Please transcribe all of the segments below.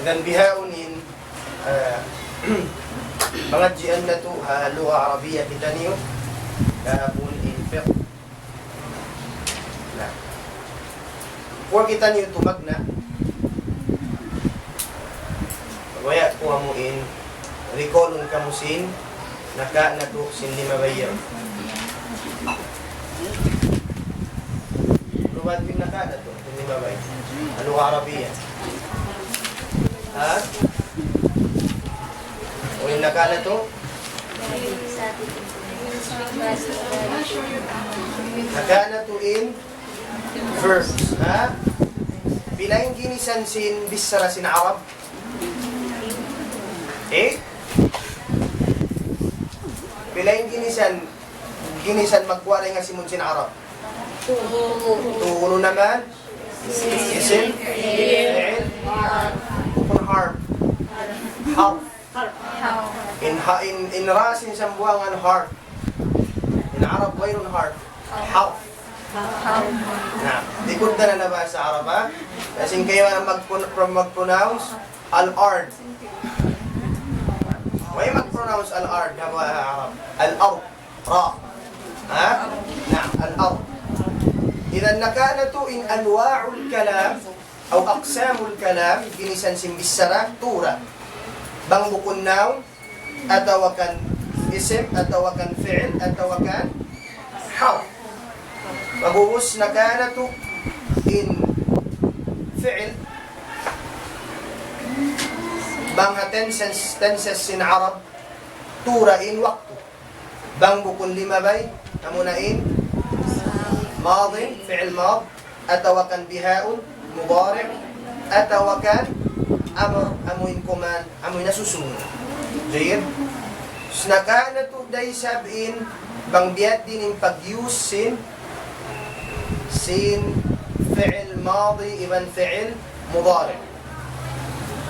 إذن بهاء mengaji anda tu lugha Arabiyah kita ni kabun infaq. Nah, kuha kita ni tu magna. Waya kuha mo in recallon kamusin naka na tu sin lima bayaw. Luwad bin naka na tu sin lima bayaw. Lugha Arabiyah. Ha? O yung nakala to? Nakala to in verbs. Ha? Bilang ginisan sin bisara sin Arab? 8? Bilang ginisan magkuwalay nga simon sin Arab? 2 naman? Isim? Fi'il? Kung harf? Harf? In rasin sambuangan harf. In Arab wayrun harf. Harf. Nah, likod na nalabas sa Arab ha. Kasi kayo mag-pronounce al-ard. Way mag-pronounce al-ard hawa Arab. Al-ard. Ra. Ha? Nah, al-ard. Idan nakanatu in anwa'ul kalam أو أقسام الكلام ginisan simbisara tura bang bukun noun atawa kan isim atawa kan fi'il atawa kan harf mabuhus na kana tu in fi'il bang tenses sin Arab tura in waktu bang bukun lima bay amuna in madin fi'il mad atawa kan bihaun mubarak atau kan amr amuin kuman amuin nasusunod. Jayid. Nakana to day sabin bang biad din in pag-use sin fi'il madi iban fi'il mubarak.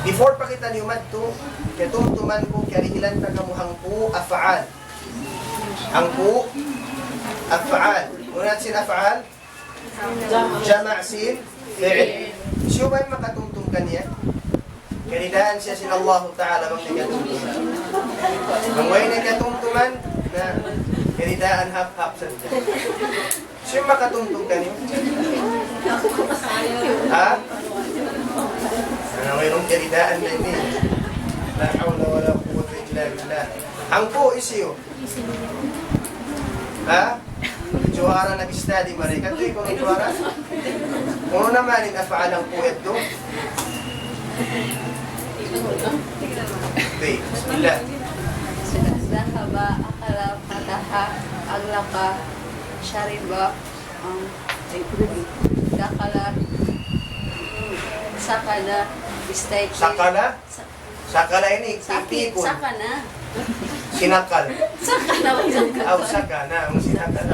Before pa kita niumad to, katumtuman ko karihilan ta kamuhang po af'al. Ang po af'al. Unat sin af'al? Jama' sin fi'il. Siya ba yung makatungtong kanya? Kanidaan siya sin Allah Ta'ala bang nakatungtuman. Ang way nakatungtuman na kanidaan hap-hap sa siya. Siya yung makatungtong kanya? Ha? Ano mayroong kanidaan na hindi? La hawla wa la quwwata illa billah. Ang po isiyo. Ha? Juara nag-study mereka tu ikut juara. Kung naman in af'al ang puwet do. Okay, bismillah. Zahaba, akala, fataha, aglaka, syariba, dakala, sakana, istaiki. Sakala ini tipikun. Sakana. Sinakal. Sakana. Aw sakana, ang sinakal.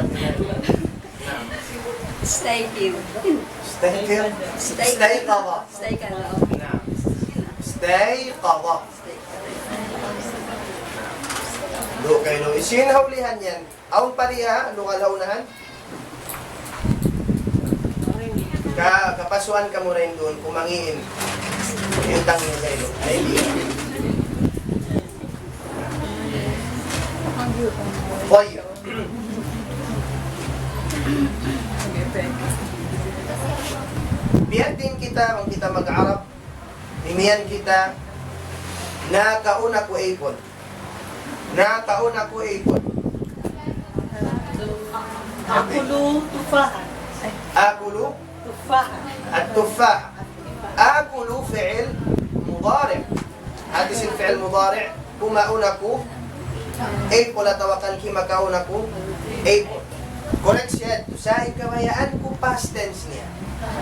Istaiki. Istayqadha. Istaikala. Naam. Istayqadha. Do kayo isin haulihan yan. Aun pariha lugalaunahan. Kapasuan ka mo rin doon kumangiin. Yung tangin kayo. Ay di. Tayyib. Biyan din kita, kung kita mag-Arab, nimiyan kita, nakauna ko ipon. Nakauna ko ipon. Akulu tufaha. Akulu Tufaha. التفاح. آكل فعل مضارع. هذا اسم فعل مضارع. كما أنكو أيقول أتوقع كما كأنكو أيقول. Correction. Sa ikabayaan ko past tense niya.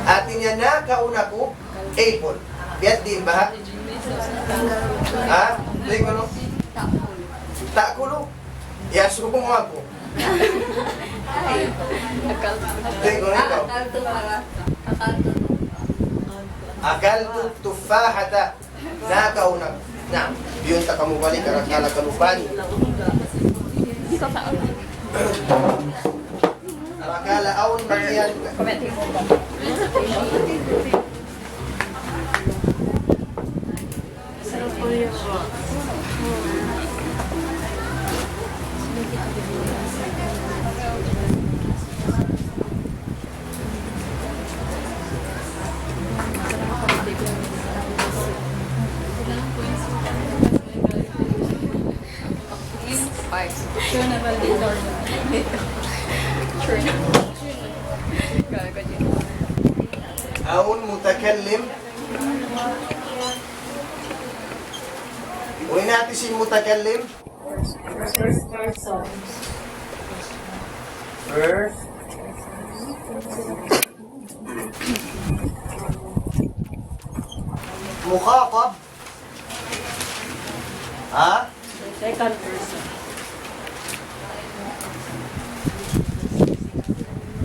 Atin niya na kaunako أيقول. Biat din ba? Ha? Hindi ko no? Takulu. Yasuko mo ako. Hindi ko ikaw. Akaltu tufahata. Nakaunak. Na, yun ta kamubalik karakala kalupani. Arakala aun bagian. Five. Sure na ba dito? Sure na. Gago dito. Aun mutakallim. Uwi natin si mutakallim. First person. First. Mukhatab. Ha? Second person.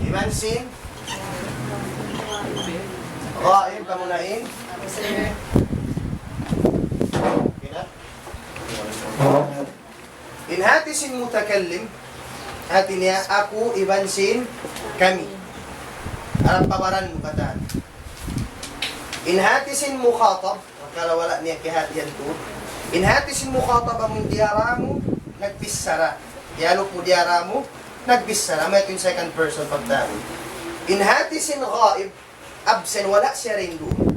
Imansin. Ghaib, pamunain. Kina? Inhatisin mutakallim. Hati niya, ako, ibansin, kami. Arang pabaran mo kataan. Inhatisin mukhatab. Magkala wala niya kihatiyan to. Inhatisin mukhatab ang diyara mo, nagbisara. Dialog mo diyara mo, nagbisara. May ito yung second person pagdaan. Inhatisin ghaib, absent, wala siya rin doon.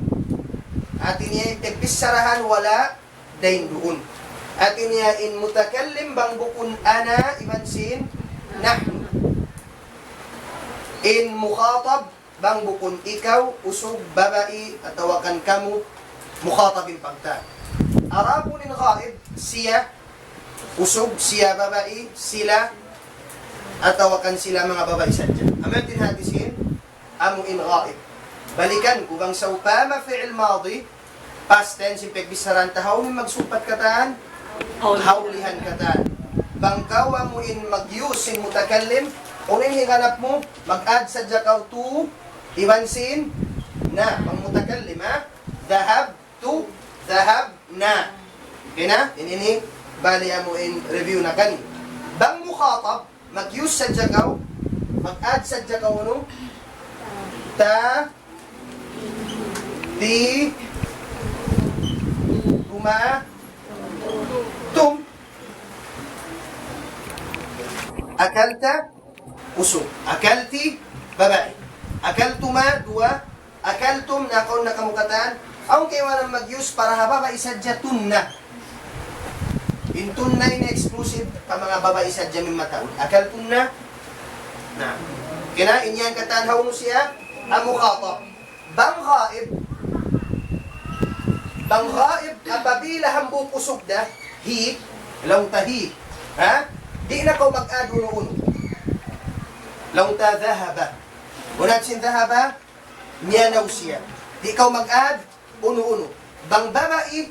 Atin niya, nagbisarahan, wala din doon. Atin niya, in mutakallim bang bukun ana, ibansin, nahnu. In mukhatab, bang bukun ikaw, usog, babae, at tawakan kamu, mukhatabin pagta. Arabunin ghaib, siya, usog, siya, babae, sila, at tawakan sila mga babae sadya. Amatin hatisin, amu in ghaib. Balikan, kubang sa upama fi'il madi, past tense, yung pagbisaran, tahaw ni magsupat kataan, haulihan kataan. Bangkawa mo in mag-use in mutakallim, unin higanap mo, mag-add sa jakaw to, ibansin, na, pang mutakallim ha, dhahab to, dhahab na. Okay na? Inini, baliya mo in review na kani. Bang mukhatab, mag-use sa jakaw, mag-add sa jakaw no, ta, ti, tuma, tum, akalta, usog. Akalti, babae. Akaltuma, dua. Akaltum, nakaw na kamukataan. Ang kayo walang mag-use para hababa isadya tunna. In tunna in exclusive pa mga babae isadya min mataon. Akaltunna, na. Kina, inyan kataan mo siya, amukhatab. Bang ghaib, apabila hambuk usog na, hi, law tahi, ha? Di na ko mag-add uno-uno. Law ta dhahaba. Unat sin dhahaba, niyanaw siya. Di ka mag-add uno-uno. Bang babae,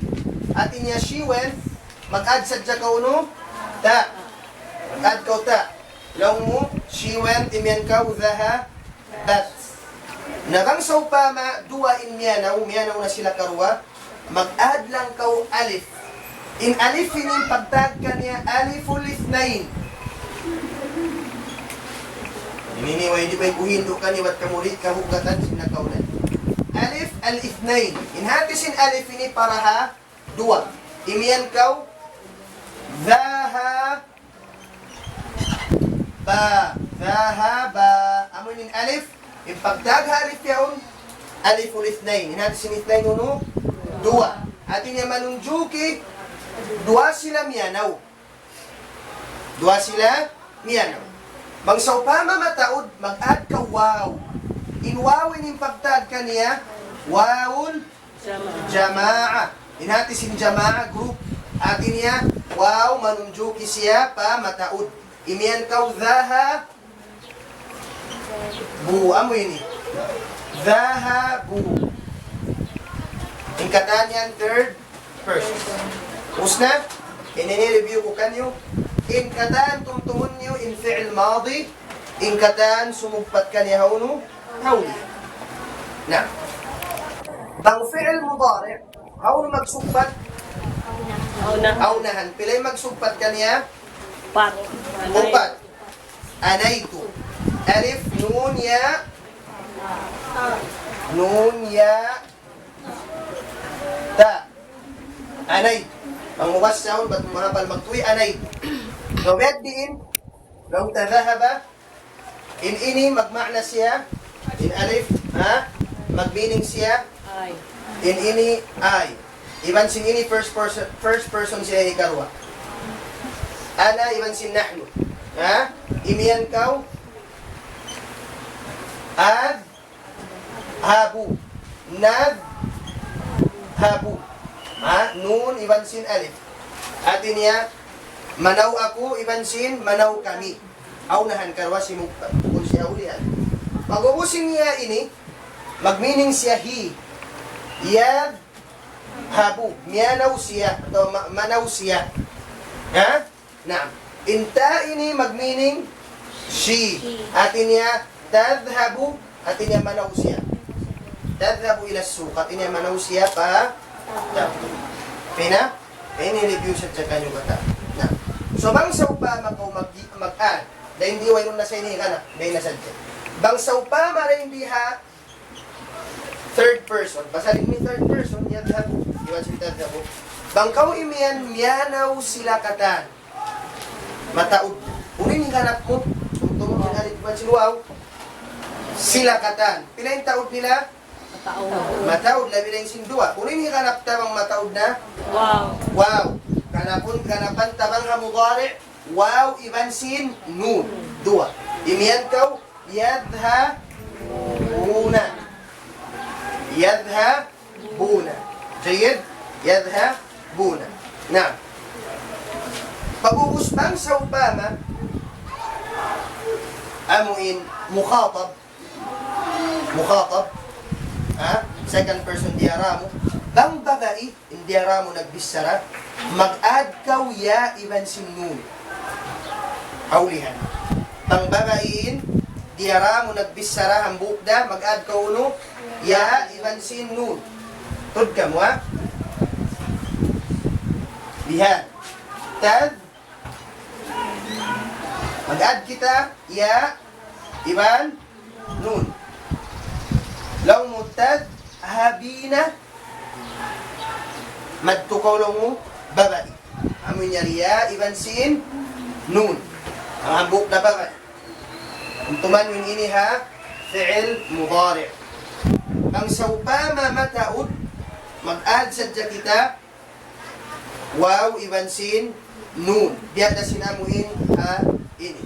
at inya she went, mag-add sadya ka uno, ta. Mag-add ka ta. Law mo, she went, imyan ka, dhahabat. Nabang sa upama, dua in miyanaw na sila karwa, mag-add lang kaw alif. In alif inin pagtag ka niya, aliful ithnain. Ininiway, di ba'y kuhindo ka ni wat kamulit kahugatan sinakaunan. Alif al-ithnain. Inhatisin alif ini para ha, dua. Imiyan kaw, dhahaba. Dhahaba. Amunin alif, ipagtag ha alif yaon, aliful ithnain. Inhatisin ithnain uno, dua. Atin niya manunjuki, dua sila miyanaw. Dua sila miyanaw. Bang sa upama mataod, mag-add ka wow. In wawin yung pagtag ka niya, wawul jama'a. Inhatisin jama'a, group. Atin niya, wow, manunjuki siya pa mataod. Imiyan kaw dhaha bu. Amo ini. Dhaha bu. Ingkatan yan, third person. Usna, inini-review ko kanyo. Ingkatan tumtumun nyo in fi'il madi. Ingkatan sumugpat ka niya hawno, hawli. Na. Bang fi'il mudari, hawno magsugpat, hawnahan. Pilay magsugpat ka niya, upat. Anaytu. Alif, nun, ya. Nun, ya. Ta. Anay. Ang muwassaon, ba't mahapal magtuwi? Anay. Gawed diin, law tadhahaba, in ini, magma'na siya, in alif, ha? Magmeaning siya, Ay. in ini, ay. Iban sin ini, first person siya ikarwa. Ana, iban sin nahnu. Ha? Imiyan kaw, ad, habu. Nad, habu. Ha? Nun, iban sin alif. Atin niya, manaw ako, iban sin, manaw kami. Aunahan karwa si kung siya ulihan. Pag ubusin niya ini, magmeaning siya he. Yad, habu. Miyanaw siya, atau manaw siya. Ha? Naam. Inta ini magmeaning she. Atin niya, tadhabu, atin niya manaw siya. Tadhabu ila suq, atin niya manaw siya pa. Pina? Ini review siya sa kanyo bata. Na. So bang sa upama ko mag-add, dahil hindi wayon na sa ini ka na, dahil nasa dyan. Bang sa upama rin hindi ha, third person. Basalin mo third person, yadhabu. Iwan si tadhabu. Bang kau imian, miyanaw sila katan. Mataod. Unin yung hanap mo, kung tumong hinalit mo sinuaw, sila katan. Pila yung taod nila? Mataod, labi na yung sindua. Unin yung hanap tabang mataod na? Wow. Wow. Kanapan tabang hamudari. Wow, iban sin, nun. Dua. Imiyan kau, yadha, buna. Yadha, buna. Jayid? Yadha, buna. Na. Pag-uusbang sa upama, amuin, mukhatab. Mukhatab. Ha? Second person diaramo. Bang babae, diaramo nagbisara, mag-add kaw ya iban sin nun. Haulihan. Bang babae, diaramo nagbisara, hambukda, mag-add kaw no, ya iban sin nun. Tud ka mo ha? Lihan. Tad. Mag-add kita, ya, iban, nun. Law mutad, habina, madtukaw lang mo, babae. Amin niya riya, iban sin, nun. Ang hambuk na babae. Ang tumanwin ini ha, fi'il mudari. Ang saupama mataud, mag-add sadya kita, wow, iban sin, nun. Diyan na sinamuhin ha, ini.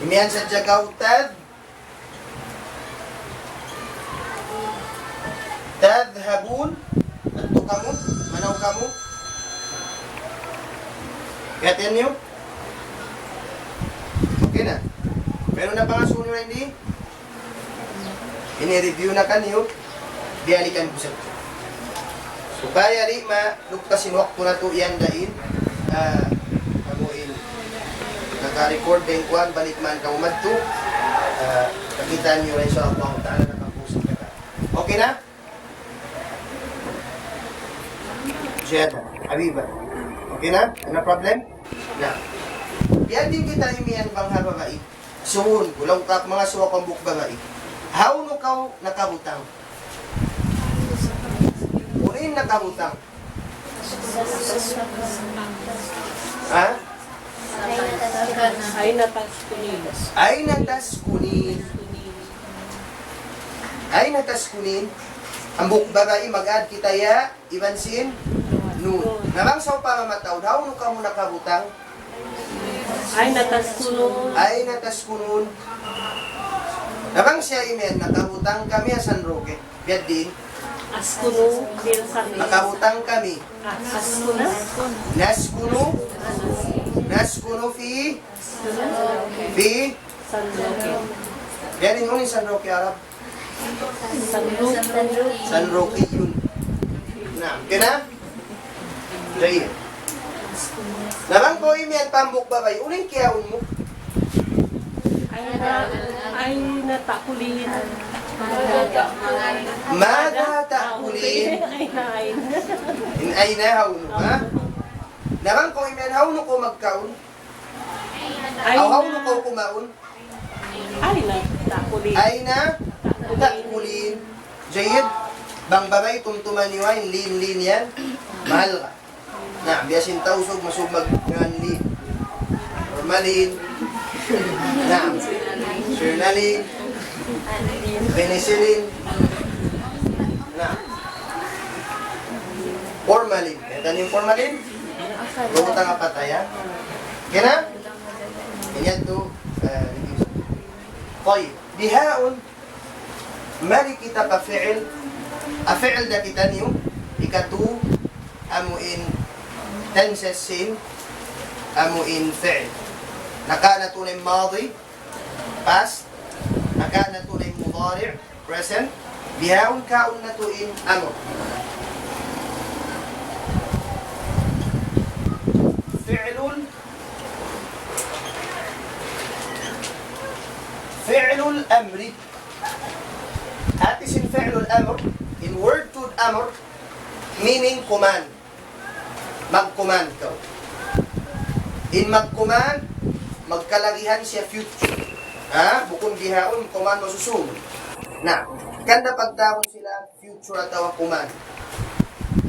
Imihan sadya kautad, tadhabun, adto kamu, manaw kamu. Kaya niyo? Okay na. Meron na pa nga sunyo na hindi? Ini-review na kanyo, biyalikan ko sa ito. So, kaya rin luktasin wakto na ito iyandain. Amuin. Naka-record din kuhan, balik man ka umad to. Kakitaan nyo rin sa Allah Ta'ala nakapusin ka. Okay na? Jeda, Habiba. Okay na? Ano problem? Na. Yan din kita imiyan bang babae. Suhun, kulang ka mga suwa kang buk babae. How no ka nakabutang? Unin nakabutang. Ha? Ay natas kunin. Ay natas kunin. Ay natas kunin. Ang buk babae mag-add kita ya, ibansin, nun. Namang sa pamamataw, how no ka mo nakabutang? Ay natas kunin. Ay natas kunun. Namang siya imen, nakabutang kami sa San Roque. Biad din, Askuno bil san. nakabutang kami. Askuna. Naskuno fi San Roque. Biad din yun San Roque Arab. San Roque. San Roque yun. Na, kena? Jaya. Namang ko imen, pambuk babay, uling kiyaon mo. Ay natakulin. Maga takulin. Ay nain. In ay na hauno, ha? Namang ko imen, hauno ko magkaon. Ay Aw hauno ko kumaon. Ay natakulin. Ay na takulin. Jayid. Bang babay, tumtuman niyo ay, lean yan. Mahal ka. Na, biyasin tausog, masubag nga lean. Formalin. Na, Sirnalin. Penicillin. Na. Formalin. Ito yung formalin. Ruta nga pataya. Kena? Ganyan to. طيب بهاء مالي kita كفعل أفعل ده kita niyo ikatu amuin tansasin amuin fi'l nakana tunay ماضي past nakana tunay مضارع present بهاء كاun natuin amr فعل الأمر That is in فعل الأمر in word to أمر meaning command mag-command ka in mag-command magkalagihan siya future bukong bihaon command masusunod na kanda pagtawon sila future atau command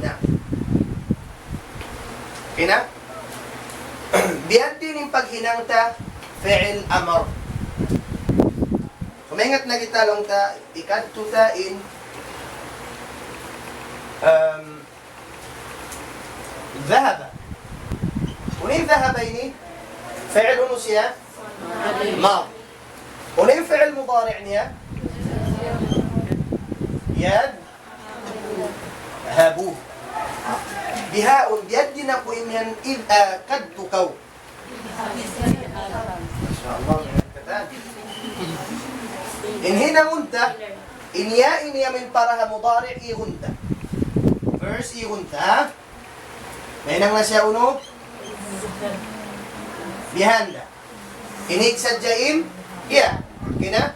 na kina biyan din yung paghinangta fi'il amr kumaingat na kita lang ta ikadto ta in ذهب ونين ذهب ini فعل ano siya ماضي ونين فعل مضارع niya يذهبوا بهاء بيد نقو إن إذ قد تكو ما شاء الله إن هنا منت إن يا من برها مضارع إيهنت verse إيهنت ما هنا نسيا أنو بهanda إن إكسجائم يا كنا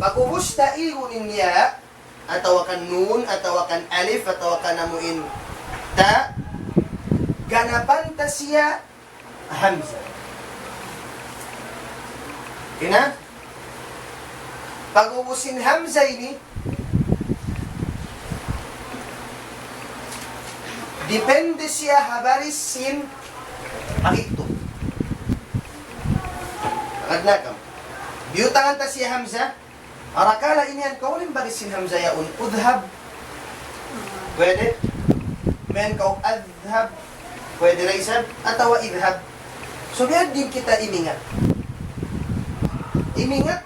pag-ubusta ihunin niya atawakan nun, atawakan alif, atawakan namuin ta ganapan ta siya hamza kina pag-ubusin hamza ini depende siya habaris sin akito agad biutangan ta siya hamza arakala ini yan kaunin barisin hamza yaun udhab pwede men kau adhab pwede raisab atawa idhab so biyan din kita imingat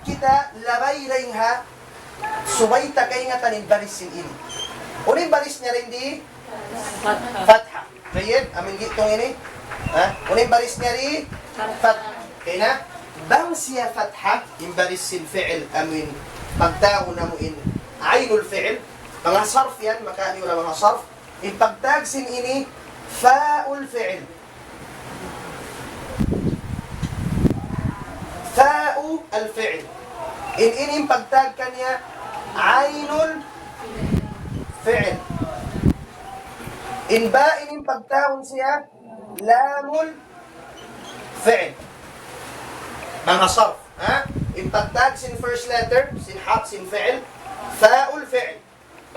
kita labay rin ha subay ta kay nga tanin barisin ini unin baris niya rin di fatha bayad amin gitong ini unin baris niya rin fatha kaya na bang siya fatha imbaris sin fi'il amin pagtago na mo in aynul fi'il mga sarf yan makani wala mga sarf in pagtag sin ini fa'ul fi'il fa'u al fi'il in ini pagtag kanya aynul fi'il in ba ini pagtagon siya lamul fi'il mga sarf in pagtag sin first letter sin haq sin fi'il fa'ul fi'il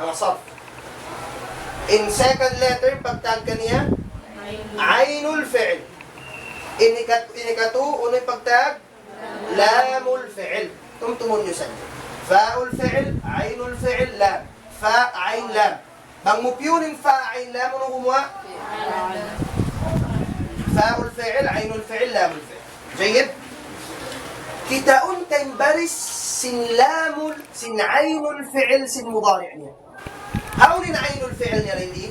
mga sarf in second letter pagtag kaniya aynul fi'il in ikatu unoy pagtag lamul fi'il tumtumon nyo sa fa'ul fi'il aynul fi'il lam fa ayn lam bang mupyunin fa ayn lam ano kumuha fa'ul fi'il aynul fi'il lamul fi'il jayid kita untay baris sin lamul sin aynul fi'il sin mudari' niya haunin aynul fi'il niya rin di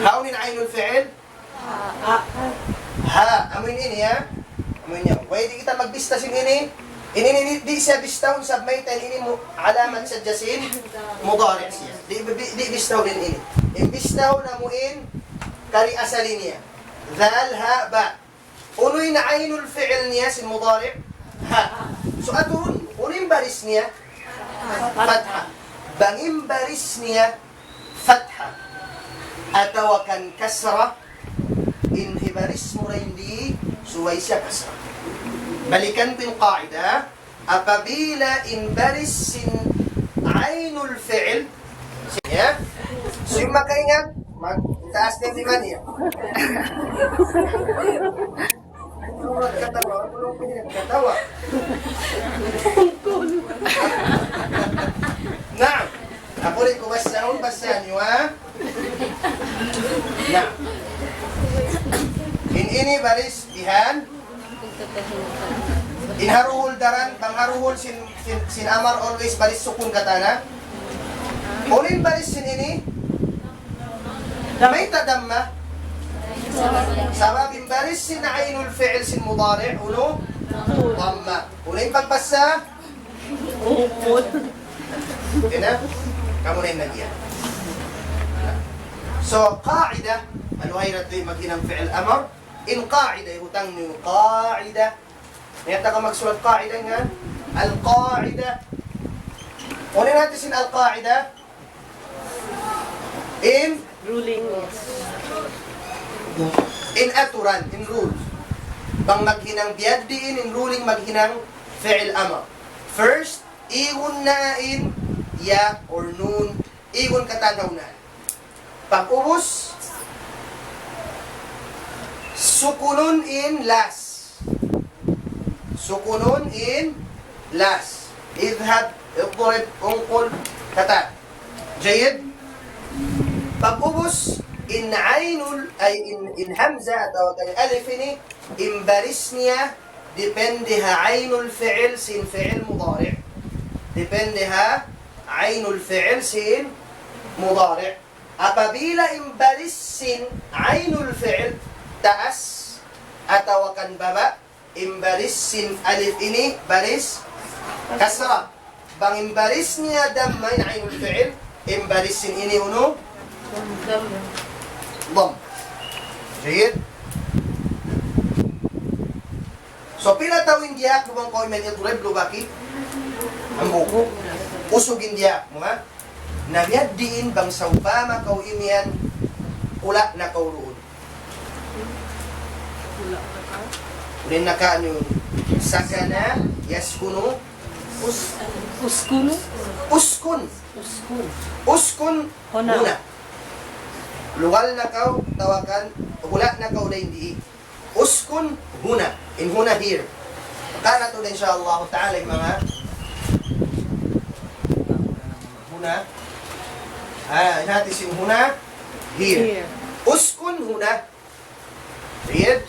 haunin aynul fi'il ha amin ini ya amin niya pwede kita magbista sin ini di siya bistahon sa may tan ini mo alamat sa jasin mudari' siya di bistahon din ini imbistahon na muin kari asalin niya dhal ha ba unoy na aynul fi'il niya sin mudari' ha so aton unoy baris niya fatha bangin baris niya fatha atawakan kasra in hibaris mo rin di suway siya kasra balikan pin qaida apabila in baris sin ainul fi'l. Ya. So yung makaingat, magtaas din naman niya. Katawa, katawa. Naam. Ako rin ko basahan niyo ha. Naam. Ini baris dihan. Inharuhul daran, bangharuhul sin amar always baris sukun katana. Ulin baris sin ini. May tadamma. Sababin baris sin ainul fi'il sin mudari' uno dhamma. Ulin pagbasa. Kena? Kamu na yung nagyan. So, qa'ida. Ano ay natin maghinang fi'il amar? In qa'ida, ihutang niyo qa'ida. Niyata ka magsulat qa'ida nga. Al-qa'ida. Unin natin sin al-qa'ida. In Ruling. in aturan, in rules. Bang maghinang biyaddiin, in ruling maghinang fi'il amar. First, igun nain ya or nun, igun katanaw na. Pag-ubos, sukunun in last. Sukunun in last. Idhab, idrib, ungkol, kata. Jayid? Pag-ubos, in ainul, ay in hamza, atau alif ini, imbaris niya, depende ha ainul fi'il sin fi'il mudari'. Depende ha ainul fi'il sin mudari'. Apabila imbaris sin ainul fi'il taas atau akan baba, imbaris sin alif ini baris kasra. Bang imbaris niya damma in ainul fi'il, imbaris sin ini uno dam. Jayid? So, pila tawin diyak lumang ko imen iturib lubaki? Ang buko. Usugin diyak mo ha? Nabiyad diin bang saubama kaw imian ula na kaw roon. Unin na ka ano sakana yaskunu Uskun. uskun. Uskun. Uskun Huna. huna. Lugal na kaw tawakan ula na kaw na hindi. Uskun huna. In huna here. Kana to din insyaAllah ta'ala yung mga huna. Natin yung huna here. Uskun huna. Read.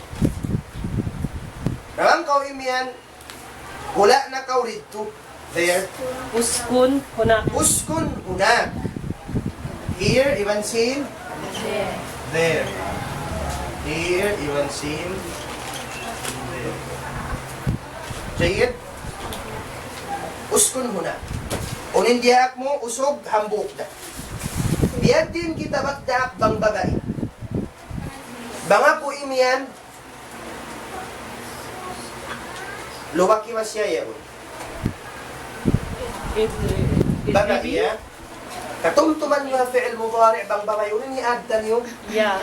Ramang kaw imian wala na kaw rito. There. Uskun. Huna. Uskun huna. Here, even seen. There. Here, even seen. There. Jayid. Uskun huna. Unin diyak mo, usog, hambuk da. Biyad din kita magdaak bang bagay. Banga po imian, luwaki masya yun. Bagay ya. Katumtuman niya fi'il mudari' bang bagay. Unin ni addan yung Ya.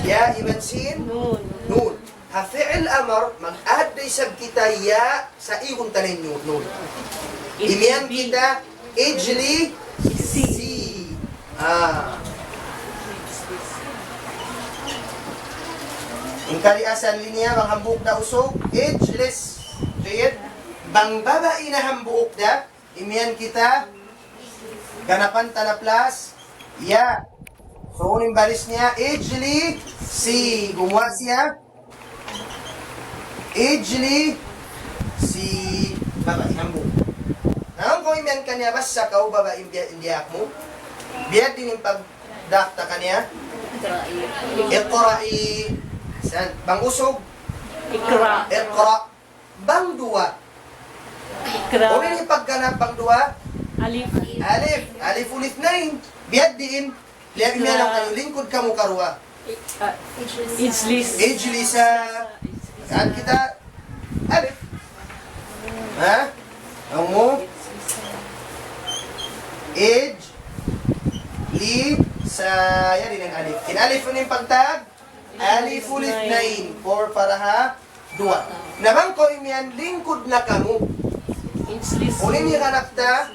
ya, even seen. Nun. Nun. Ha fi'il amar, mag-add day sab kita ya sa ihong tanin yun. Nun. Imian kita, ijli, si. Ah. Ang kaliasan linya, bang hambuk na usog, ijlis. Jayid. Bang babae na hambuk da, imian kita, ganapan tanaplas, ya. So, uning baris niya, ijli, si. Gumawa siya, ijli, si. Babae, hambuk. Naman ko imian kanya, basta ka o babae indiak mo, biyad din yung pagdakta kanya, iqra'i. Bang usog, Ikra. iqra. Bang dua. Ikra. Unin yung pagganap bang dua, Alif. alif. Alif ulit na yun. Biyad din. Liyak imian ang kayo, lingkod ka mo karwa. Ijlis. Ijli sa, saan kita? Alif. Ha? Ang mo? Ij, li, sa, yan din ang alif. In alif yun yung pagtag, alif ulit na yun. Or para ha, dua. Naman ko imian, lingkod na kamo. إجلس Unin yung kanakta.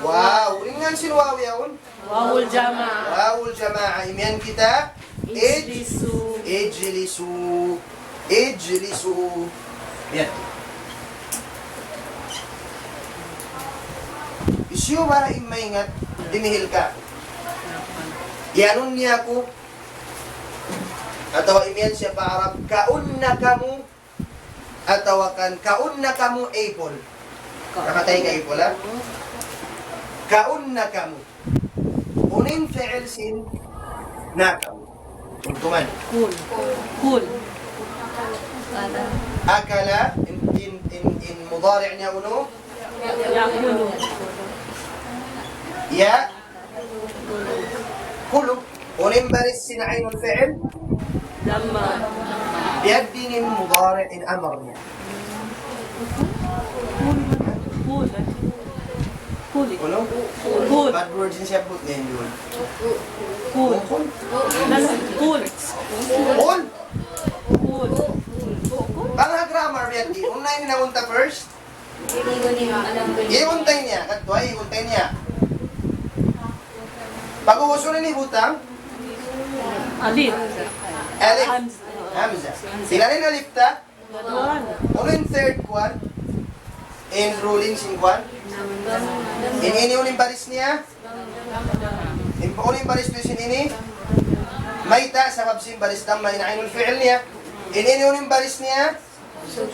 Wow. Unin nga sin waw yawn. واو الجماعة Wawul jama'a. Imyan kita. إجلس Ijlisu. Ijlisu. Yan. Isyo para imaingat, dinihil ka. Yanon niya ko. Atawa imyan siya pa Arab. Kaunna kamu. Atawa kan. Kaunna kamu apple. Nakatay ka apple ha? Kaunna kamu. Unin fi'il sin nakaw. Tuntuman. كول كول Akala in mudari' niya uno. يأكل Ya. Kulu. Unin baris sin aynul fi'il. لما بيدين المضارع إن أمرنا. كول كول Uno. كول Bad words in siya put ngayon yun. كول Kul. لا لا كول Kul. كول Banga grammar biyati. Una yung naunta first. Iuntay niya. Katwa, iuntay niya. Pag-uusunan ni Butang, أليف Alif. همزة Hamza. Sila rin alif ta. دوان Uno yung third one. In ruling sin one. In ini uling baris niya. In uling baris to sin ini. Maita sabab sin baris tamma in ainul fi'il niya. In ini uling baris niya.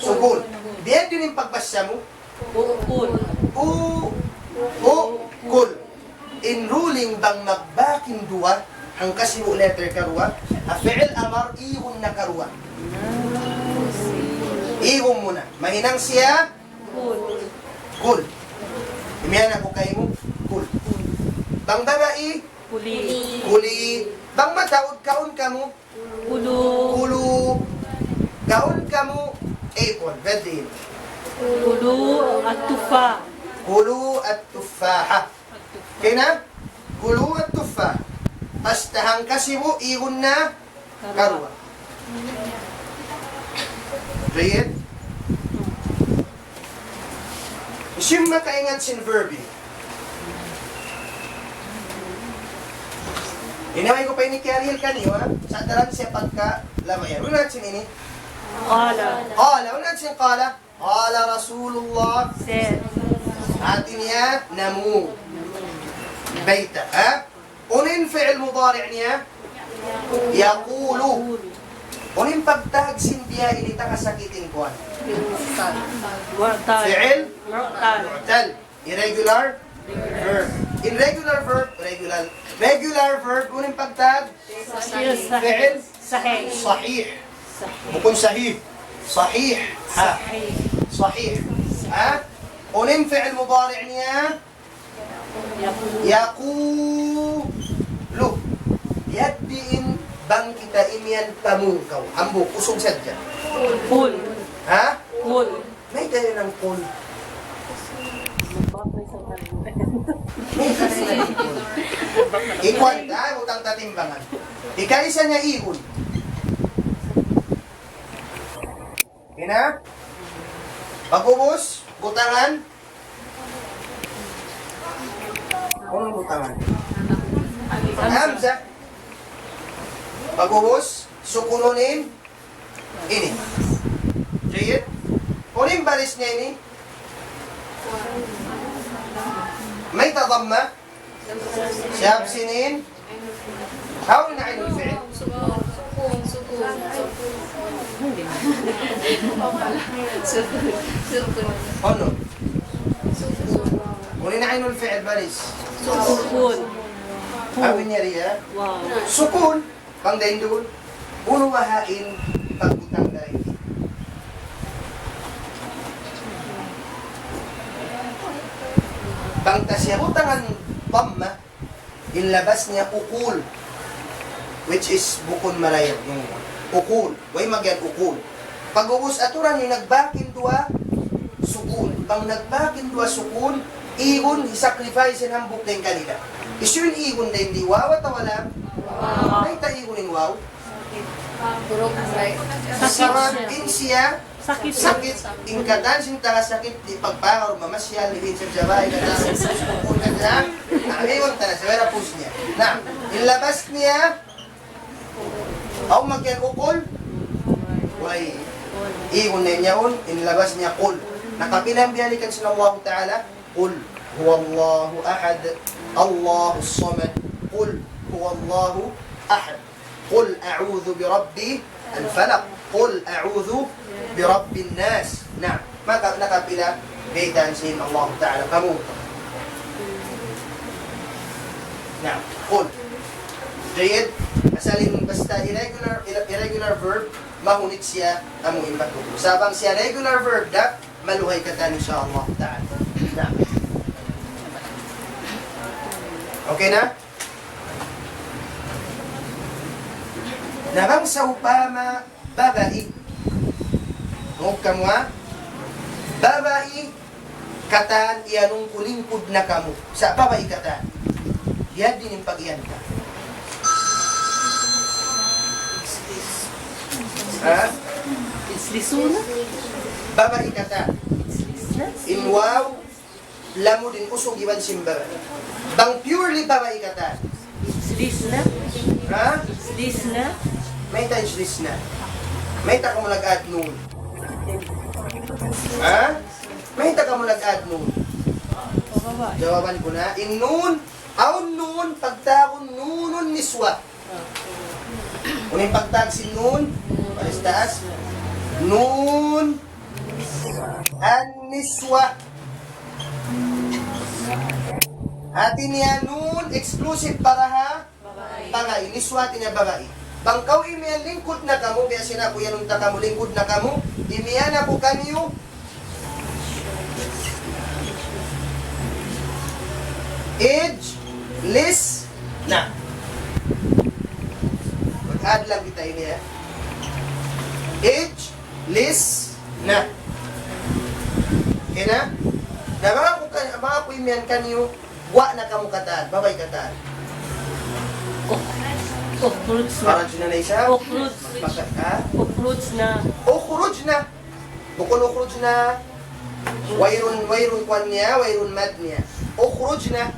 Sukun. Diyan din yung pagbasya mo. كول Kul. In ruling bang magbaking duwa, ang kasimu letter karuwa, a fi'il amar, ihon na karuwa. Ihon muna. Mahinang siya, كول kul. Imiyan ako kayo mo, kul. Bang babae, كولي kuli. Bang mataod, kaon ka mo, كلو kulu. Kaon ka mo, apple, bedin. كلو التفاح Kulu at tufaha. Okay na? Kulu at tufaha. Pastahang kasimu, ihon na karuwa. Jayid? Siyang makaingat sin verbi. Inaway ko pa ini Ariel kanyo, ha? Sa daran siya pagka lamayan. Wala natin ini. قال Qala, wala natin qala. Qala Rasulullah. سيد Atin niya, namu. Baita, ha? Unin fi'il mudari' niya, yaqulu. Unin pagtahag sin biya, inita kasakitin ko. معتال Fi'il, معتال mu'tal. Irregular verb. In regular verb, regular verb, unin pagtahag, fi'il, صحيح sahih. Bukun sahih. Sahih. Ha? صحيح Sahih. Ha? Unin fi'il mudari' niya, يقول Yaqulu. Yaddiin bang kita imyan pamungkaw. Ambo, kusog sadya. قول Ha? قول May tayo ng kul. May tayo ng kul. Ikwanta, utang tatimbangan. Ikalisa niya ihon. Kina? Pagubos, butangan. Anong butangan? Hamza. Pagubos, sukununin. Ini. Jayid. Kunin baris niya ini. May tadamma. Siyab sinin. How na aynul fi'il? Ano? Kunin na aynul fi'il baris. سكون Sabi niya riya. واو Sukun. Pang daindul. Uno wahain. Pagbutang na rin. Bang tasyabutan ang pamma, inlabas niya ukul, which is bukon malayo. Yung ukul. Way magyan ukul. Pag-ubos aturan yung nagbakin dua, sukun. Bang nagbakin dua sukun, igon, sacrifice ang bukeng kanila. Isu yung igon na hindi waw at wala. Ay ta igonin waw. Purok right. Sarap in siya, Sakit. Sakit, ingkatan sinta ka sakit, di pagpahor, mamasyal, libin sa jabay, kata, kung kata, iwan ta na, sa vera pus niya. Na, inlabas niya, aw magyan ukol, way, iwan na niya un, inlabas niya kul. Nakapilang biyalikan sa Allah Ta'ala, kul, huwallahu ahad, Allahu samad, kul, huwallahu ahad. قل أعوذ برب الفلق قل أعوذ برب الناس نعم ما نقب إلى بيتان سين الله تعالى قموت نعم قل جيد أسالين بس irregular verb ما هو نتسيا أمو إنبكو سابang siya regular verb da maluhay katan insyaAllah ta'ala نعم okay na? Nabang sa upama babae. Huwag ka mo ha? Babae katan iyanong kulingkod na kamo. Sa babae katan. Yan din yung pag-iyan ka. Ha? Islisuna. Babae katan. Islisna. Inwaw, lamo din usog iwan simbar. Bang purely babae katan. Islisna. Ha? Islisna. May times this na. May taka mo nag-add noon. Ha? May taka mo nag-add noon. Jawaban ko na. In noon, aun noon, pagtakon noon niswa. Uning pagtag si noon, palis taas. Noon, an niswa. Atin niya noon, exclusive para ha? Bagay. Niswa niya bagay. Bangkaw imiyan lingkod na kamo, biya sinaku yan unta kamo lingkod na kamo, imiyan na po kanyo. Age, list, na. Mag-add lang kita ini ha. Age, list, na. Okay na? Na mga po imiyan kanyo, wa na kamo kataan, babay kataan. Fruits na. Parang sinanay siya. Fruits. Ha? Fruits na. Ukhuruj na. Bukod ukhuruj na. Wayrun kwan niya, wayrun mad niya. Ukhuruj na.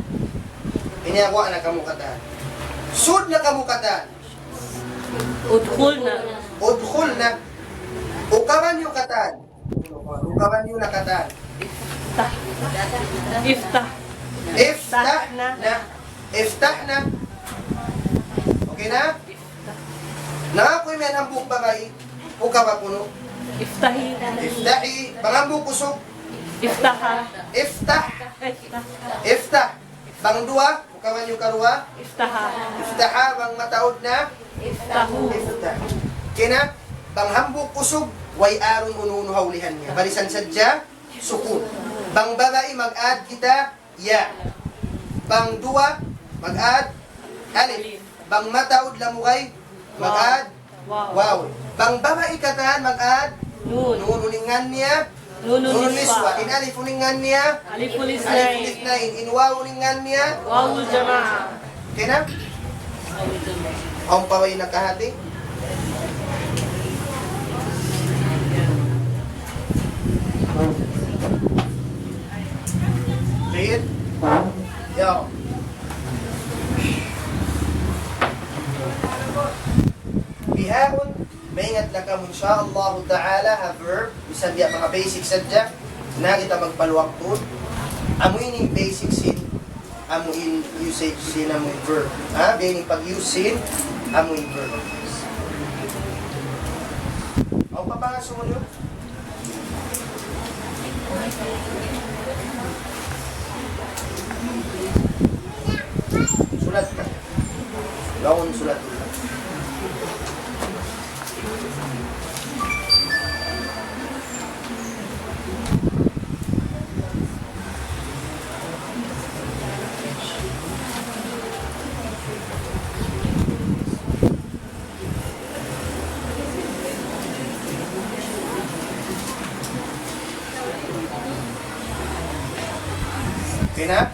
Inyawa na kamukatan. Sud na kamukatan. Udkhul na. Udkhul na. Ukawan yung katan. Ukawan yung nakatan. Iftah. Iftah. Iftah na. Iftah na. Okay na? Nangakoy men ang buong bagay. Uka ba puno? Iftahi. Iftahi. Bangambong kusog. Iftaha. Iftah. Iftah. Iftah. Bang dua. Ukawan yung karua. Iftaha. Iftaha. Bang mataod na. Iftahu. Iftah. Okay na? Bang hambog kusog. Way aron ununo haulihan niya. Barisan sadya. Sukun. Bang babae mag-add kita. Ya. Bang dua. Mag-add. Alif. Bang mataod lamukay. Mag-add. Wow. Bang babae katahan mag-add. Nun. Nun uningan niya. Nun Nun niswa. niswa. In alif uningan niya. Aliful Alif isnain. unisnain. In waw uningan niya. Wawul jama'a. Okay na? Ang paway nakahati. Read. Yo. Bihahon, maingat lang ka mo insyaAllah ta'ala ha verb, bisan diya mga basic sadya, na kita magpaluwak-tun. Amoy ning basic sin, amoy usage sin, amoy verb. Ha? Biyaning pag-use sin, amoy verb. O papangaso mo nyo? Sulat ka. Laon sulat ulit. Okay na?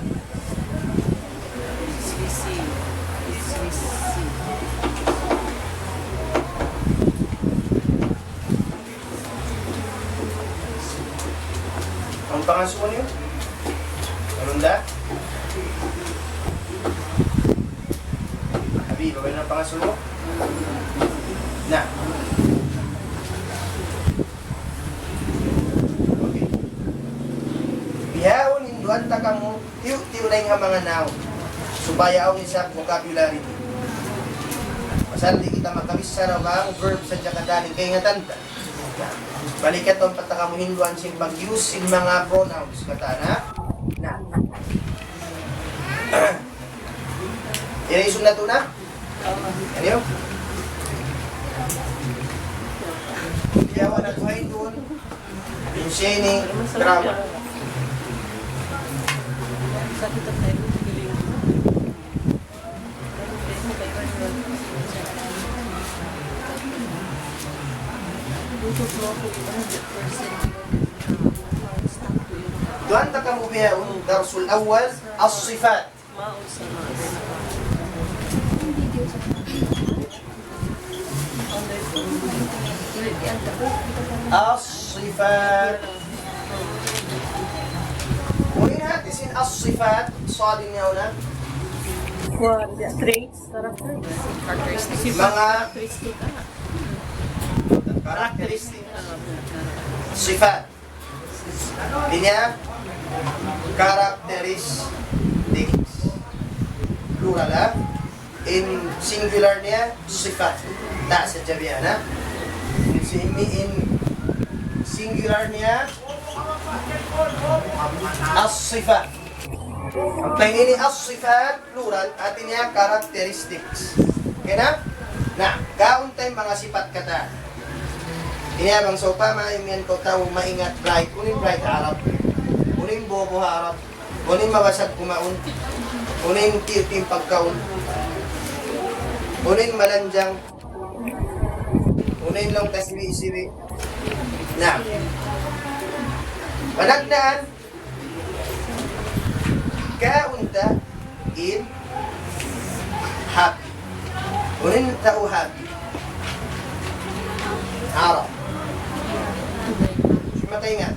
pangaso niyo? Anong da? Habib, ba na pangaso mo? Na. Okay. Bihaon induan ta kamo tiyo na nga mga now. Subaya ang isa vocabulary. Pasal di kita makabisa na ba ang verb sa jakadaling kay nga tanda. Balikat ang pataka mo hinduan sing mag-use sin mga pronouns kata na. Iraison na to na? Ano? Yawa na tuhay doon. Yung sining drama. Doon ta kang ubihaon, darsul awal, as-sifat. As-sifat. Kunin natin sin as-sifat, sadin niya una. Traits, character. Mga Characteristic. karakteristik. Sifat. Linya characteristics. Plural ha? In singular niya, sifat. Ta sa jabihan ha? In singular niya, as-sifat. Ang tingin ni as-sifat, plural, atin niya characteristics. Okay na? Na, kauntay mga sifat kata. Inabang sopa, maimian ko tao, maingat, bright. Unin bright harap. Unin bobo harap. Unin mabasag kumaun. Unin kirting pagkaun. Unin malanjang. Unin lang tasbi-isibi. Na. Panagnaan. Kaunta in happy. Unin tao happy. Harap. Matay nga.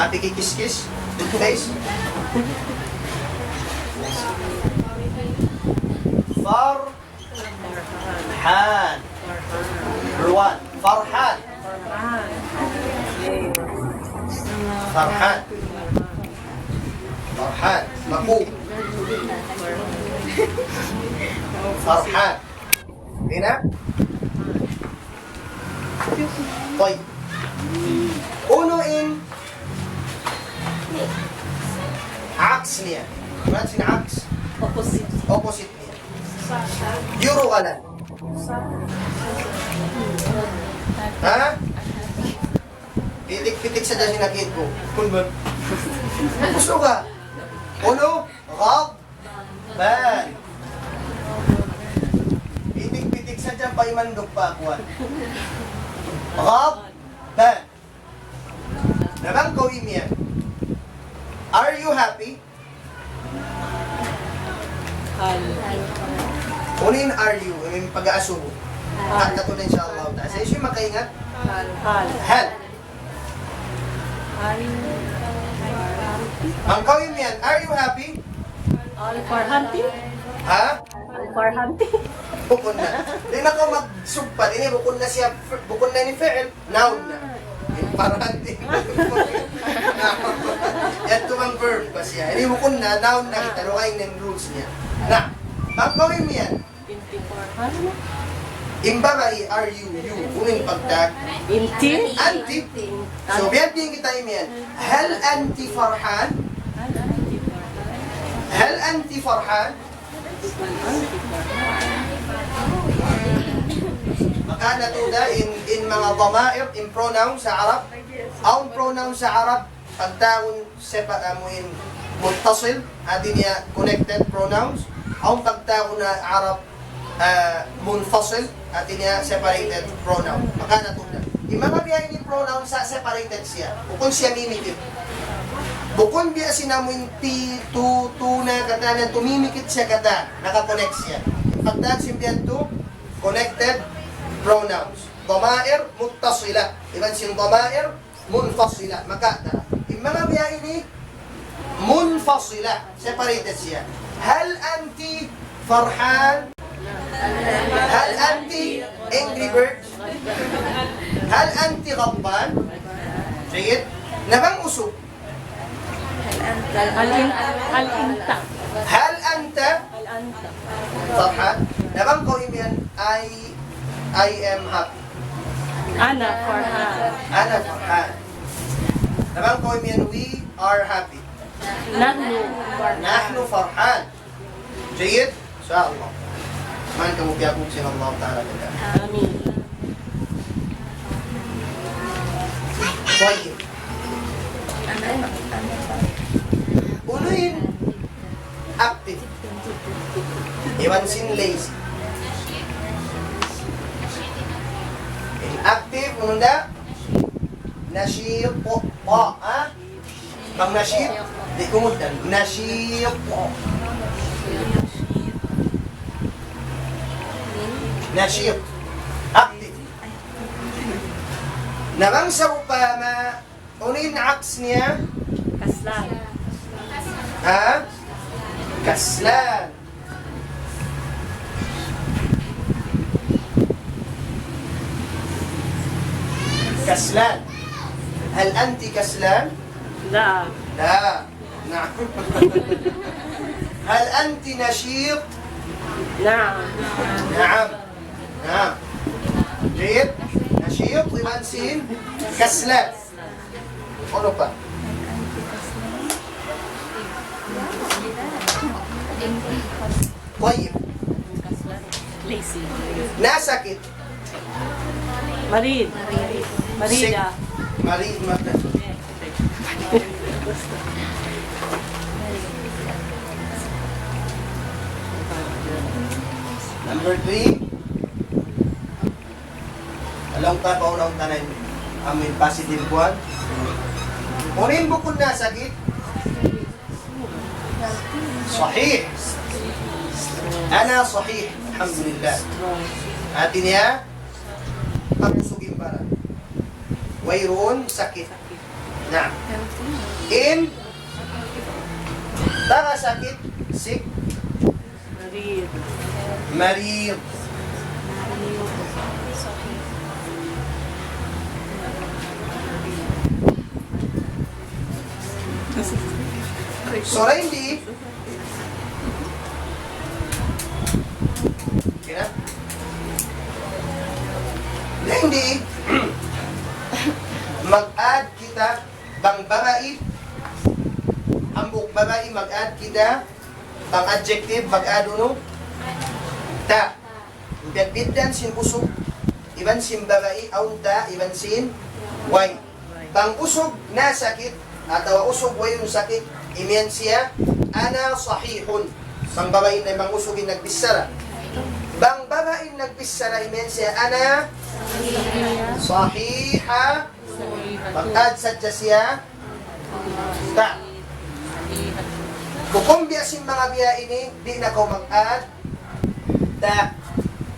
Ate kikis-kis. Face. Farhan. Ruan. Farhan. Farhan. Farhan. Maku. Farhan. Okay na? Toy. Unuin aks niya. Ano sin aks? Opposite. Opposite niya. Euro ka lang. Ha? Pitik-pitik sa dyan sinakit ko. Kung ba? Gusto ka? Uno? Rab? Ban. Pitik-pitik sa dyan pa imandog pa ako. Rab? Ban. Nabang gawin niya. Are you happy? Unin are you? Yung pag-aasubo. At ito na inshallah. Sa isyo makaingat? Hal. Ang gawin niyan, are you happy? For hunting? Ha? For hunting? Bukod na. Hindi na ka magsugpad. Ini bukod na siya. Bukod na ni Fi'il. Noun na. Parang hindi. Yan tumang verb pa siya. Ini bukod na. Noun na kita. Ano kayo ng rules niya. Na. Ang gawin niyan. Imbabay, are you, uning pagtag. Inti? Anti. So, biyan kita imian. Hal anti farhan? Hal anti farhan? Maka natuda in mga damair, in pronoun sa Arab. Ang pronoun sa Arab, pagtaon sepa amuin muttasil, atin niya connected pronouns. Ang pagtaon na Arab, munfasil, atin niya separated pronoun. Maka natuda. Yung mga biyahe ni pronoun sa separated siya. Bukon siya mimikit. Bukon biya sinamuin ti, tu, na katanan, tumimikit siya kata. Nakakonect siya. Pagtag simbihan to, connected pronouns. Damair, muttasila. Iban siyang damair, munfasila. Maka, yung mga biya ini munfasila, separated siya. Hal anti farhan? Hal anti angry bird? Hal anti ghadban? Jayid? Nabang usog? Al-inta. Hal anta Al-anta. farhan? Nabang kaulim yan, I am happy. Ana farhan. Ana farhan. Nabang kaulim yan, we are happy. Nahnu farhan. نحن فرحان. جيد؟ إن شاء الله. ما أنت مبيعكم سين الله تعالى كده. Amin. طيب. Unuhin active. Iwan sin lazy. Inactive, munda. Nashiq. Ha? Pag nashiq, di kumutan. Nashiq. Nashiq. Active. Namang sa upama, unuhin aks niya. Kaslan. ها كسلان كسلان هل أنت كسلان؟ La. لا نعم هل أنت نشيط؟ Naam. نعم نعم جيد نشيط إيمان سين كسلان أوروبا طيب Lazy. ناسكت Marid. Marida. مريض مثلا Number 3. Alam ka pa unang tanan amin positive one. Unin bukod na sakit. صحيح. أنا صحيح الحمد لله. Artinya pagusugin para. Wayroon sakit. Nah. In tara sakit sick Marid. مريض So hindi kina hindi mag-add kita bang babae ang buk babae mag-add kita bang adjective mag-add uno ta bidan sin usog iban sin babae aun ta iban sin way bang usog na sakit atau usog way yung sakit imian siya ana sahihun bang babae na bang usogin nagbisara bang babae nagbisara imian siya ana sahiha mag-add sadya siya ta kung biyasin mga biya ini di na ko mag-add ta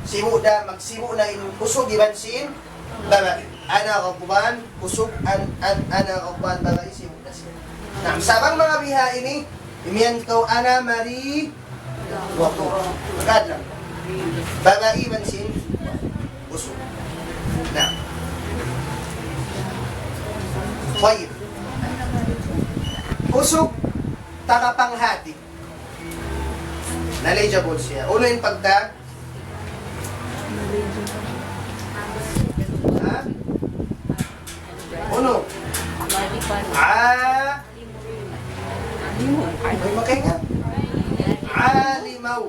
simu da magsimu na in usog ibansin babae ana ghadban usog ana ghadban babae simu da siya nah sabang mga biha ini imiento ana mari waktu magad lang babae ibansin usog nah طيب usog tagapanghati knowledgeable siya uno yung pagka ha? Uno ay makay nga alimaw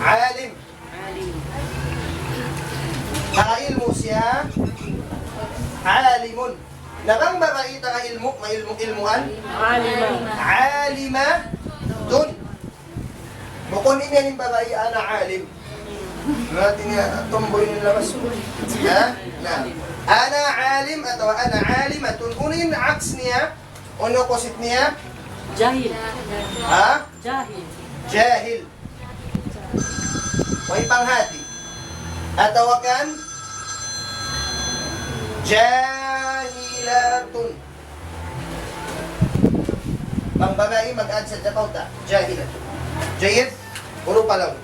alim ilmu siya alimun nabang babae taga ilmu ilmuhan alima dun bukon ini yung babae ana alim natin nga tomboy ng labas ha na ana alim atau ana alimatun unin aks niya uno kosit niya Jahil. ha Jahil. jahil may panghati atawakan Jahilatun. Pang babae, mag-add sa japauta. Jahilatun. Jayid? Puro pa lang.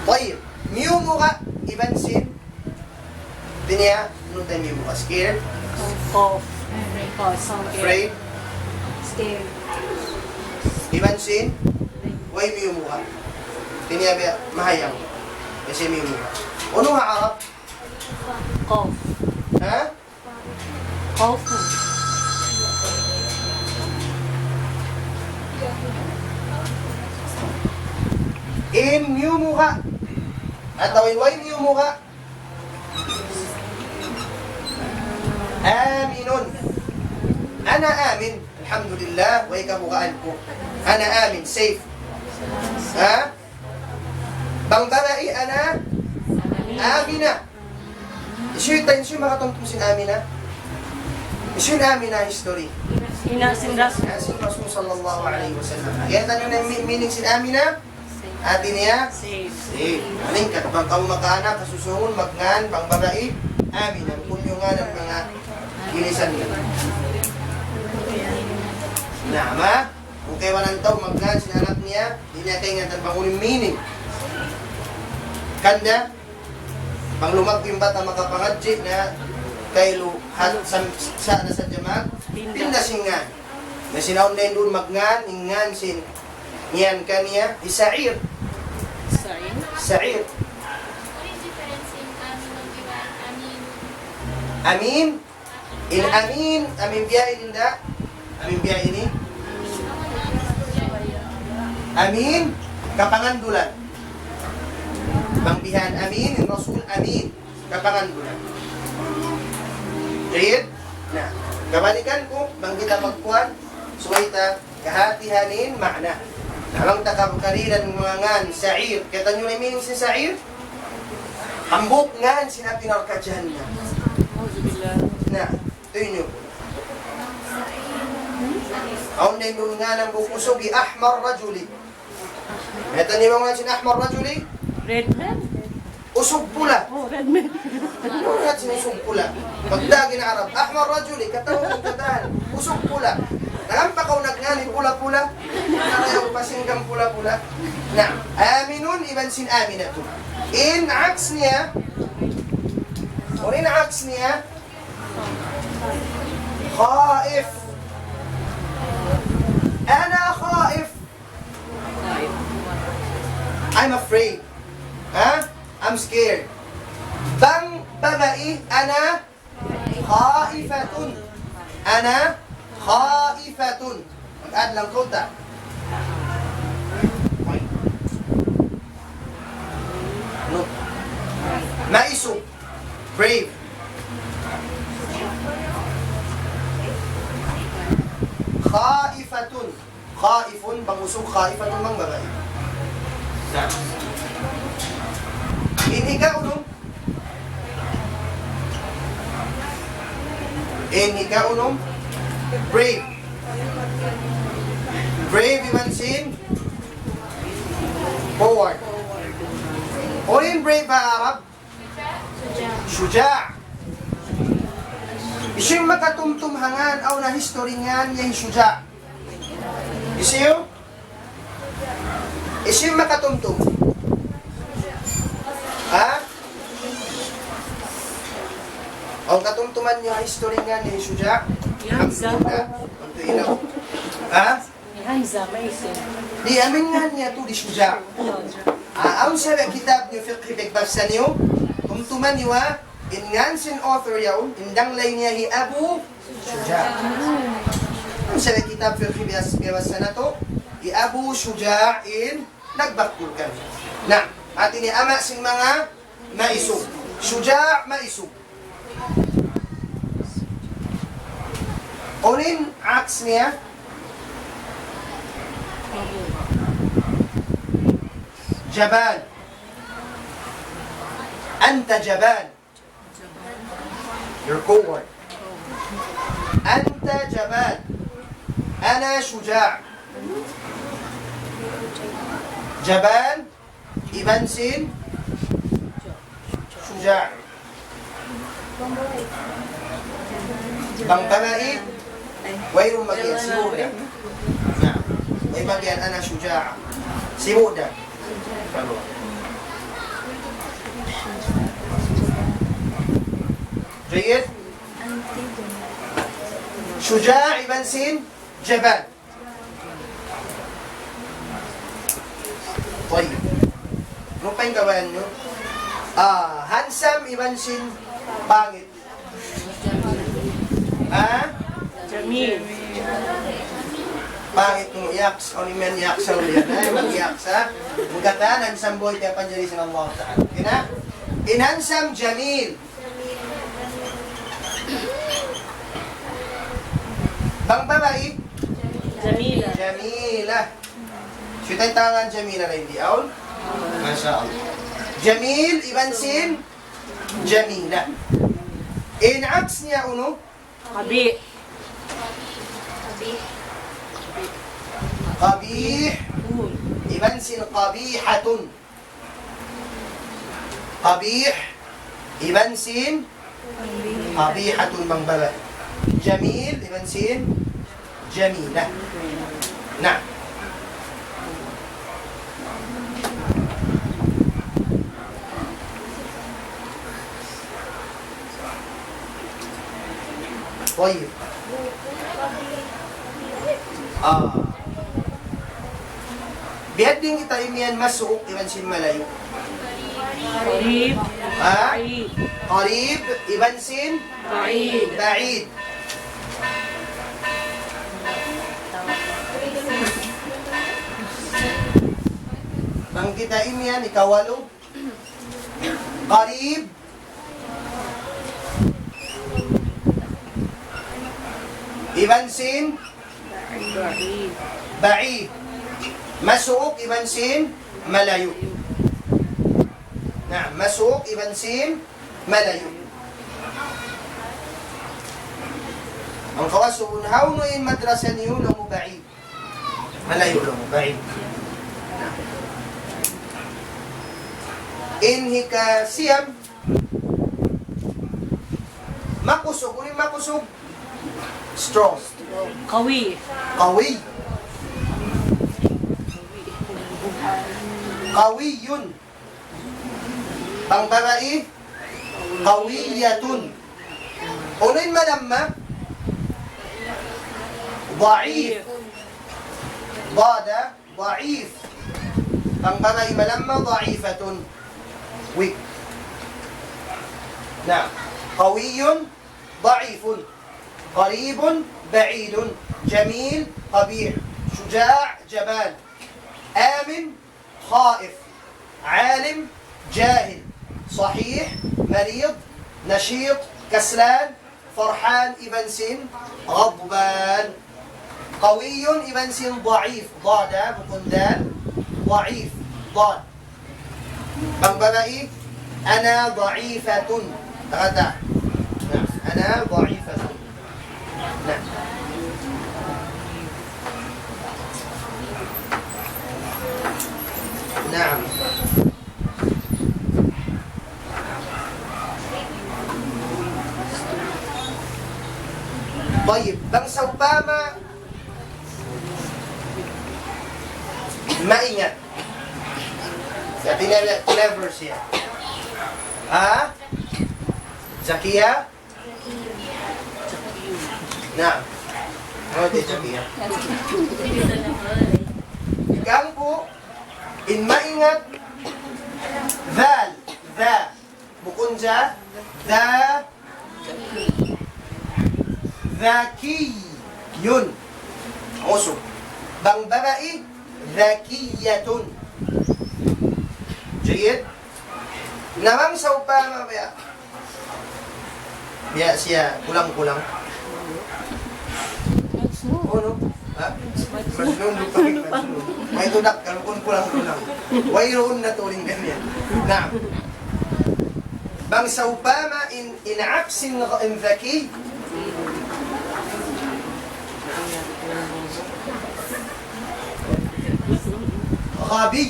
طيب ميو مغا إبن سين دنيا نوتا ميو مغا scared Cough. afraid Scared. إبن سين way ميو مغا دنيا بيا mahayang kasi ميو مغا ونو عرب Cough. ها Cough. in ميو مغا atau in way ميو مغا آمن أنا آمن الحمد لله ويكبغانكو أنا آمن safe ها bang babae أنا آمنة isu makatungtong sin Amina isu na Amina history Inasindas. sin Rasul sallallahu alaihi wasallam kaya tanyo na meaning sin Amina ati niya Safe. safe alingkat bang kau makaanak kasusungon magngan bang babae Amina kunyo nga ng mga gilisan niya Nama, kung kaya walang tao magnan sinanap niya, hindi niya kaya nga tanpangunin meaning. Kanda, pang lumag yung bata makapangadji na kaylo sa nasa jamag, pindasingan. Na sinaon na doon magnan, ingan sin niyan kaniya, isair. Sign. Sair. What is difference in Amin. amin and Il-amin, amin biya ininda. Amin biya ini. Amin, kapangandulan. Bangbihan amin, yung Rasul amin, kapangandulan. Read? Na, kabalikan ko, bang kita magkuhan, suwaita, kahatihanin, makna. Namang takabukarilan mga ngan, sa'ir. Kita nyo na yung meaning si sa'ir? Hambok ngan, sinapinarkadyan na. Auzubillah. Na, ito yun. Aun na yung nga ng bukusugi, ahmar rajuli. Ito niyo mga sin ahmar rajuli, Red man. usog pula. Oh, red man. Ano nga sinusog pula? Pagdagi na Arab, ahmar rajuli, katawag ng katahan, usog pula. Nagampakaw nagnani pula-pula, narayaw pasinggang pula-pula. Na, aminun, iban sin aminatu. In aks niya, o in aks niya, khaif. Ana khaif. I'm afraid. Ha? I'm scared. Bang babae, ana khaifatun. Ana khaifatun. Mag-add lang kota. No. Maiso. Brave. Khaifatun. Khaifun, bangusog khaifatun mang babae. Inhiga unong. Inhiga unong. Brave. Brave imansin. Forward. O yung brave ba Arab? Shuja'. Isyong makatumtumhangan aw na history niyan yung shuja'. Isiyo? Isyong makatumtum. Ha? Ang katumtuman niyo history niyan yung shuja'. Hamza. Ang tuinaw. Ha? Hamza, maisip. Di amin nga niya to di shuja'. Ang sabi kitab niyo fiqh bigbasa niyo, tumtuman niyo ingansin author yaw, indang lay niya hi Abu Shuja'. Ang sabi kitab fiqh bigbasa na to, hi Abu Shuja' in nagbakul kami. Na, atin ni ama sing mga maisog. Shuja' maisog. Unin aks niya, جبان أنت جبان You're coward أنت جبان أنا شجاع جبان إبن سين شجاع Bang babae, wayrong magiyan, si Muda. Nah, may magiyan, ana syuja'a. Si Muda. جيد شجاع ibn sin جبان طيب ano pa yung gawain nyo? Handsome ibn sin pangit Jamil. pangit mo yaks o ni men yaksa ulit ay mag-yaksa mugatan handsome boy kaya panjari sa Allah ta'ala kina in handsome jamil bang babae Jamila. Jamila. Syutain tangan Jamila na hindi aul. Masya Allah. Jamil ibn sin Jamila. In aks niya uno. Kabi. Qabih. Ibn sin qabihatun. Qabih. Ibn sin qabihatun bang babae. Jamil ibn sin Jamila. Nah. طيب بيهدين kita imian masuk ibn sin malayo. Qarib. Ba'id. قريب ibn sin Ba'id. بعيد. Bang kita imian ikawalo. قريب ibn sin Ba'id. بعيد. مسوق ibn sin malayo. نعم مسوق ibn sin malayo. Ang kawasun hawno in madrasa niyo na mo بعيد. Malayo lang mo بعيد. Inhika siyam makusog. Ulit makusog. Strong. Qawi. قوي قوي Pang babae قوية Unin malamma ضعيف ضاد ضعيف Pang babae malamma ضعيفة weak نعم قوي ضعيف قريب بعيد جميل قبيح شجاع جبان آمن خائف عالم جاهل صحيح مريض نشيط كسلان فرحان ابن سن غضبان قوي ابن سن ضعيف ضاد بقندان ضعيف ضاد بنبلئي أنا ضعيفة غدا نعم أنا ضعيفة نعم نعم طيب bang sa upama maingat ya clever siya Zakia nah ano di Zakia kang po in maingat ذا bukun sa ذكي yun usog bang babae ذكية جيد namang sa upama biya siya kulang-kulang no? Majnun may tudak kalukun kulang-kulang wayroon na tuling ganyan na bang sa upama in aksin in ذكي غبي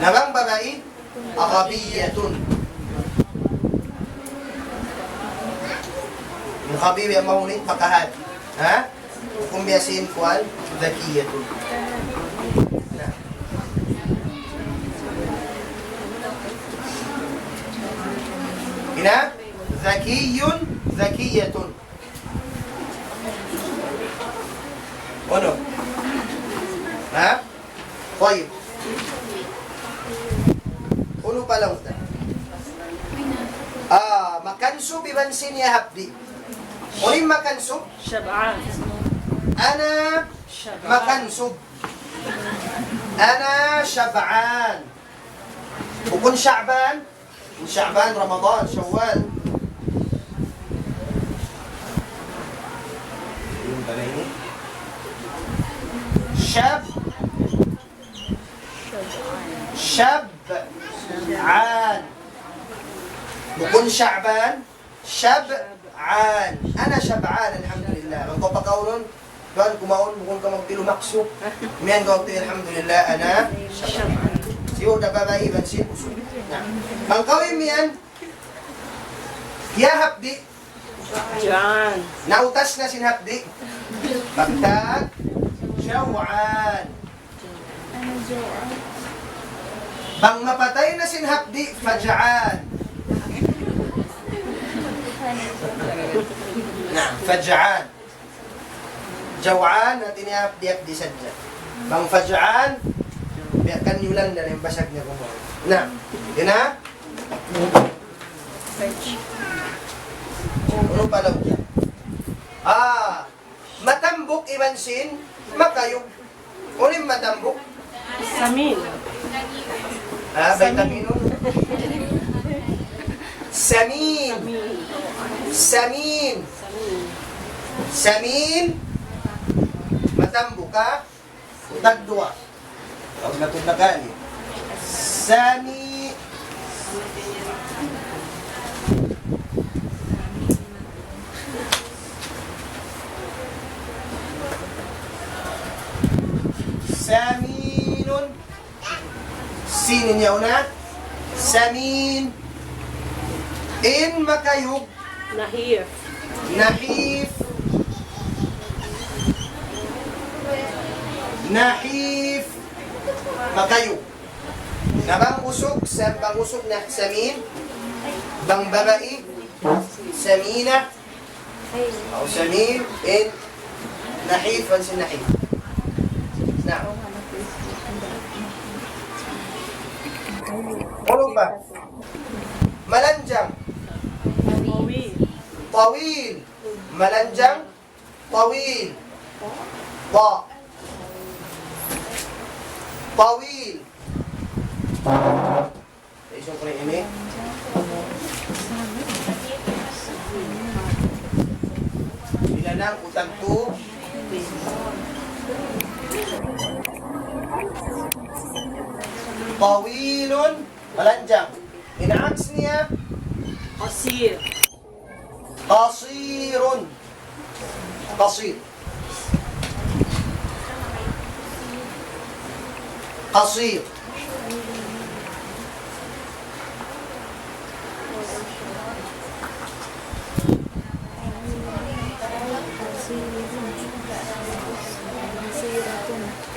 namang babae غبية Habibi ang mahunit, makahat. Ha? Kung biyasin kuan, zakiyatun. Na. Ina? Zakiyun, zakiyatun. Ano? Ha? Tayyib. Uno pa lang ito. Makansub ibansin ya habdi. Uling makansub, Shab'an. ana Shab'an. makansub. Ana Shab'an. Bukun Sha'ban, Sha'ban, Ramadan, Shawwal. Yung pala ini. Shab. Shab'an. Bukun Sha'ban, Shab'an. Ana Shab'an, alhamdulillah. Ang kapakaulon, kan kumaon, bukun ka magpilumakso. Miyan ka magpil, alhamdulillah, ana Shab'an. Siyo na babae, bansin, uso. Ang kawin miyan, hapdi. Jan. Nautas na sinhapdi. Pagtag, Shaw'an. Bang mapatay na sinhapdi, Faj'an. Faj'an. Jaw'an at inihapdi-hapdi sadya. Bang Faj'an, biarkan yulan na rin basag niya kung na. Yun na? Ano pala mo? Matambok ibansin, makayog. Uling matambok. Samin. Vitamino. Samin. Samin. Samin. Matambok ka. Utagdua. Huwag natulagan eh. Sami. Saminun. Sinin niya una. Samin. In makayog. Nahif. Nahif. Nahif. Makayog. Na bang usog, bang usog na samin. Bang babae. Samina. O samin. In. Nahif. Wansin nahif. Na. Ano ba? Malanjang. Tawil. Tawil. Malanjang. Tawil. Ta. Tawil. Isang ko rin ini. Ilan ang utang to? Tawilun. Malanjang. Inaaks niya. Qasir. Qasirun. Qasir. Qasir.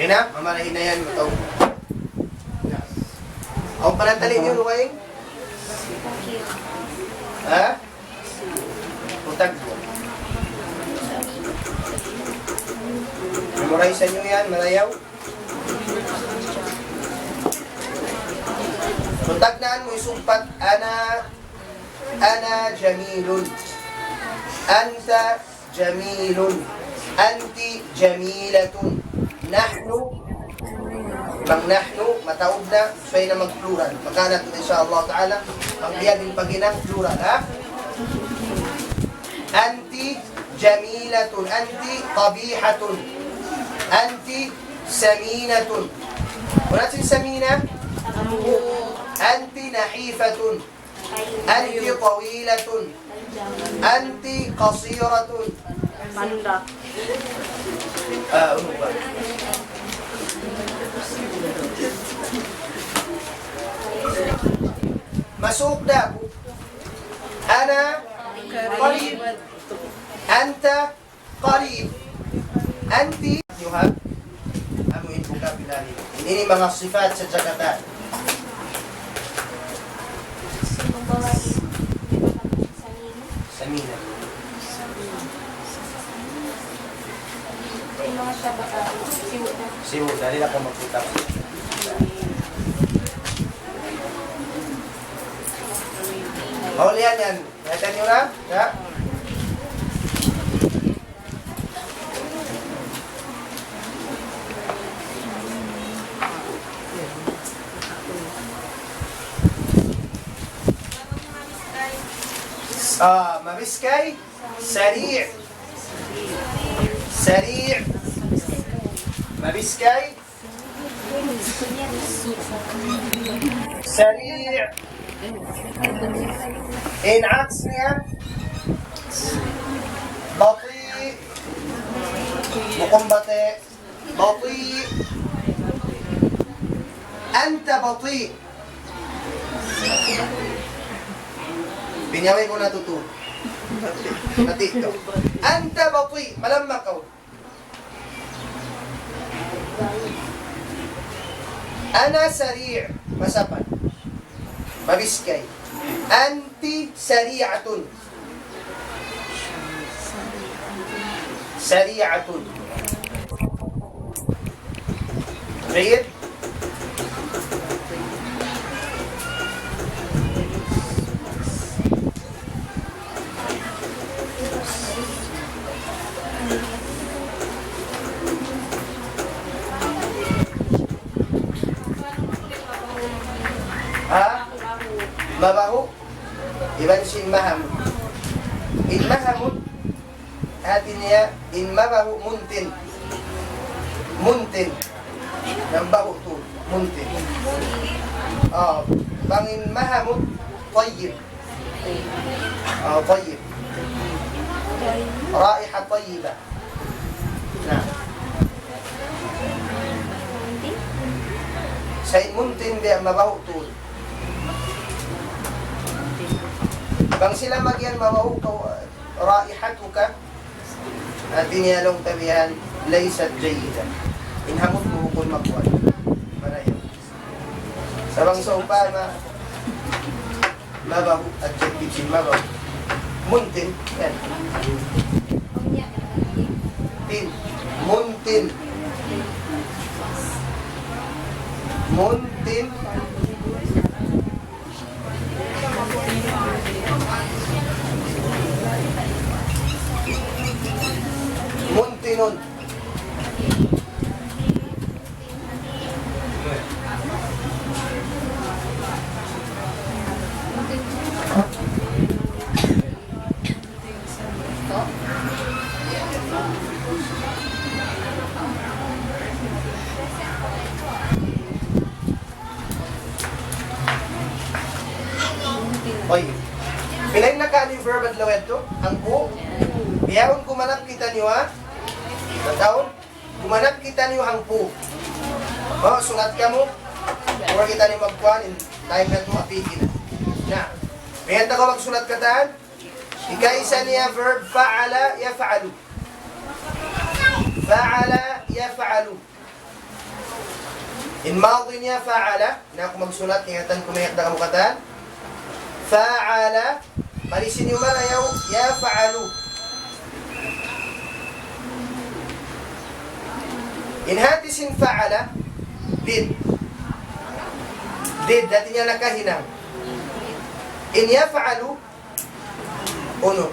Ina, mamalahin na yan. Ang panatali niyo, Luwaing? Ha? Utag mo. Memorize nyo yan, malayaw. Tagnan mo isumpat, ana jamilun. Anta jamilun. Anti jamilatun. Nahnu. Bang nahnu, mataog na, suway na mag-plural. Magkanat ito insyaAllah ta'ala. Ang biyagin paginang plural, ha? Anti jamilatun. Anti qabihatun. Anti saminatun. Wala sin samina? Anti nahifatun. Anti tawilatun. Anti qasiratun. Pandak. Ano ba? Masuk na. Ana qarib. Anta qarib. Anti, you have amuin vocabulary. Ini mga sifat sa jagatan. Samina. Yung mga siwuda. Siwo, dali lang kung magpunta. Maulihan yan. Natan nyo na? Ya. Mabiskay. Sari'. Sari'. Mabiskay. Sari'. إن عكسها بطيء وقم بطيء بطيء أنت بطيء بنيامين كنا تطول بطيء أنت بطيء ملما قول أنا سريع مسافة ما بيسكي أنت سريعة سريعة جيد ها mabaho iban si maham in mahamut atin niya in mabaho muntin muntin ng baho to muntin bangin mahamut tayyib tayyib raiha tayyiba na sa muntin biya mabaho to bang sila magyan mawaw raihatuka at tiniyalong tabihan laysat jayyida inhamot mo kung magkuhan para yun sabang sa upama mabaho adjective sin mabaho muntin yan tin muntin muntin muntinun oy pilay na ka ni verb at lawed to ang po biyahon kumanap kita niyo ha taon kumanap kita niyo ang po sunat ka mo kung kita niyo magkuhan in time na ito apigin na may ko magsulat kataan ikaisa niya verb fa'ala yaf'alu fa'ala yaf'alu in maudi niya fa'ala na kung magsulat ingatan kumayak na kamukataan fa'ala palisin yung malayaw yaf'alu in hatisin fa'ala did dati niya nakahinang in yaf'alu uno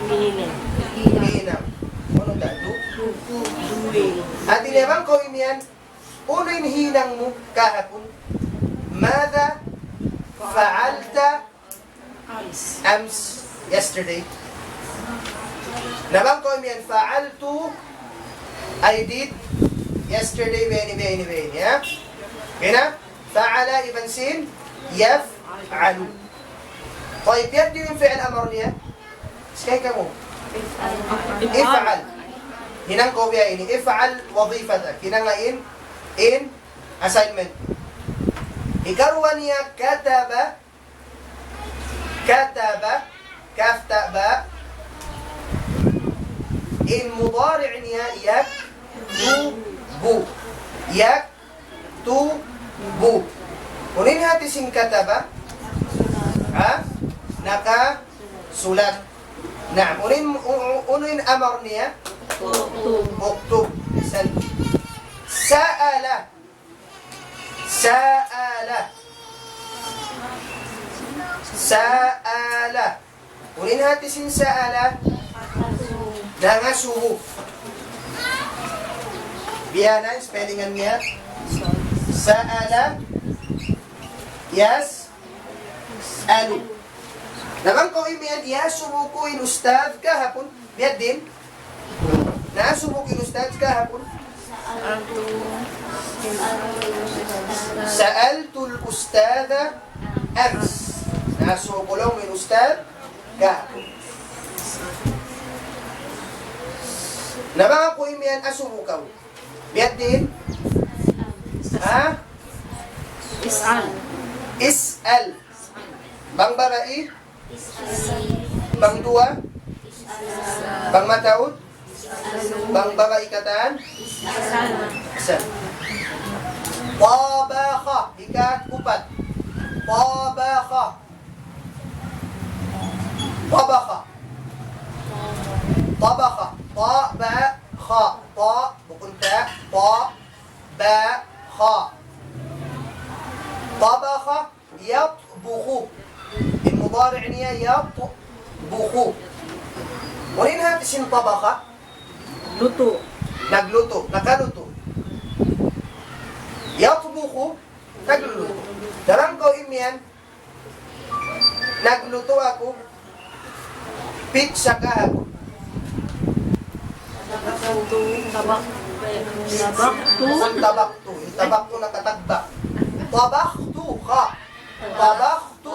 hinang uno dadu at inabang ko imiyan uno in hinang mo kahapon mada fa'alta ams yesterday nabang ko imiyan fa'altu I did yesterday beni ya kena fa'ala ibn sin yaf'alu طيب يبدو من فعل أمر ليه سكاي كمو افعل هنا كوبيا إني افعل وظيفتك هنا in assignment إكروانيا كتب كاف تاء باء In mudari' niya, yaktubu. Yaktubu. Kunin natin sing kataba. Ha? Nakasulat. Naam. Unin amar niya. Uktub. Sa'ala. Sa'ala. Sa'ala. Unin natin sing sa'ala. Nangasuhu. Biya na, spellingan niya. Sa'ala. Yes. Alu. Naman ko imiyan, yasubu ko in ustad kahapon. Biya din. Nasubu ko in ustad kahapon. Sa'altul ustada ams. Nasubu ko lang in ustad kahapon. Naman ko imiyan, asubu ka. Biya din. Ha? Is'al. Is'al. Bang barai? Bang dua? Bang mataud? Bang barai kataan? Is'al. Tabakha. Ikat upat. Tabakha. Tabakha. Tabakha. Tabakha. Ta. Bukun ta. Tabakha. Tabakha. Yatbukhu. المضارع niya yatbukhu. Unin natin sin tabakha. Luto. Nagluto. Nakaluto. Yatbukhu. Nagluluto. Darang ko imiyan. Nagluto ako. Pizza kahapon. Tabaktu. Tabaktu. Yung tabaktu nakatagbak. Tabaktu ka. Tabaktu.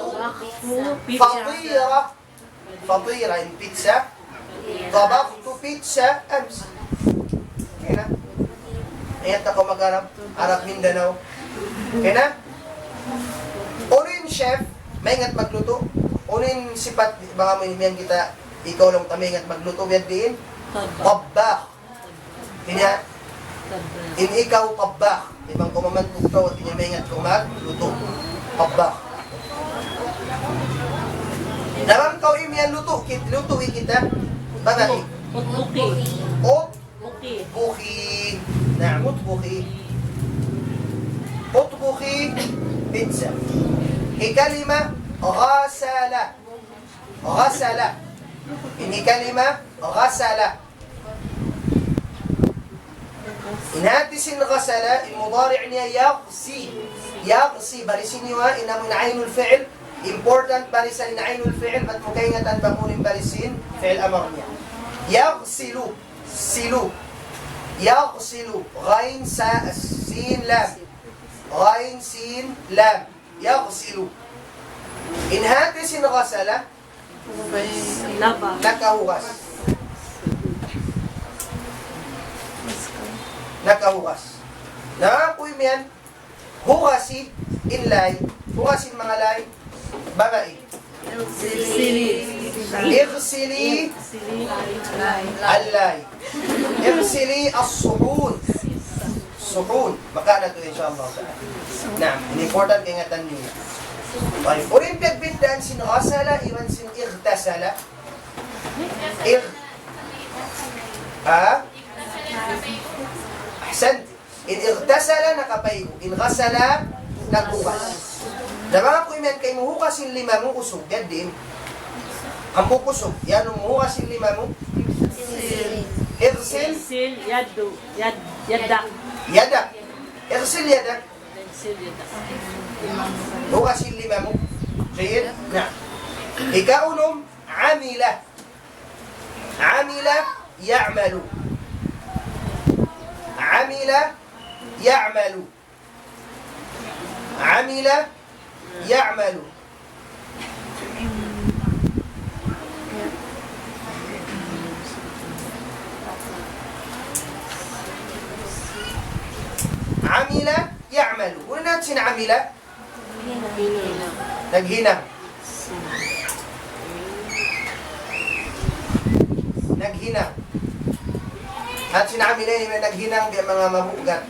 Fatira. Fatira yung pizza. Tabaktu pizza ams. Kaya na. Ayan ako mag-Arab. Arab Mindanao. Kaya na. Unin chef. Maingat magluto. Unin sipat. Baka mo yan kita. Ikaw lang tamingat magluto. Yan din. Tabbak. Kaya. In ikaw tabbak. Ibang kumamantuk ka. At maingat kung magluto. Tabbak. Dalam kau imian luto kita. Bagay. Utbuki. Utbuki. Nah, utbuki. Utbuki pizza. Kalima ghasala. Ghasala. Ini kalima ghasala. Inatisin ghasala, المضارع niya yaghsi. Yaghsi barisin niyo ina min ainul fi'l. Important barisan in ainul fi'l at mukaingatan bangunin barisin fi'l amar niya. Yaghsilu. Silu. Yaghsilu. Ghain sa sin lam. Ghain sin lam. Yaghsilu. Inhatisin ghasala. Laba. Nakahugas. Nakahugas. Nakakuy miyan. Hugasi inlay. Hugasin mga lay. Bagai. Ighsili allay. Ighsili as-suhun. Suhun. Makana to inshallah. Naam. Important ingatan niyo. Baik. Urin pagbiddaan sin ghasala iwan sin ightasala. Ahsan. In ightasala nakapaygo. In ghasala naghugas. Dapat ko iman kay muhugas yung lima mo usog. Yan din. Ang pukusog. Yan ang muhugas yung lima mo. Irsil. Sil. Yaddu. Yadak. Yadak. Irsil yadak. Hugas yung lima mo. Jayid. Na. Ikaunom. Amila. Amila. Ya'malu. Amila. Ya'malu. Amila. يعمل عمل يعمل وناتشن عمل نجهنا نجهنا At sinamilin may naghinang di mga mabugat.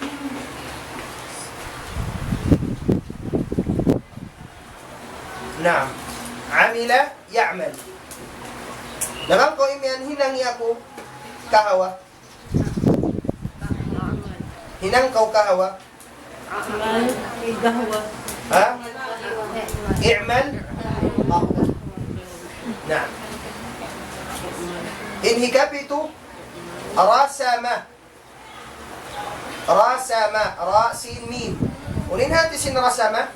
Naam. Amila, ya'mal. Naman ko imian hinang ako kahawa. Hinang kau kahawa. Amal. Igawa. Ha? I'mal. Naam. Inhikapitu rasama. Rasama. Rasin mim. Unin hati sin rasama.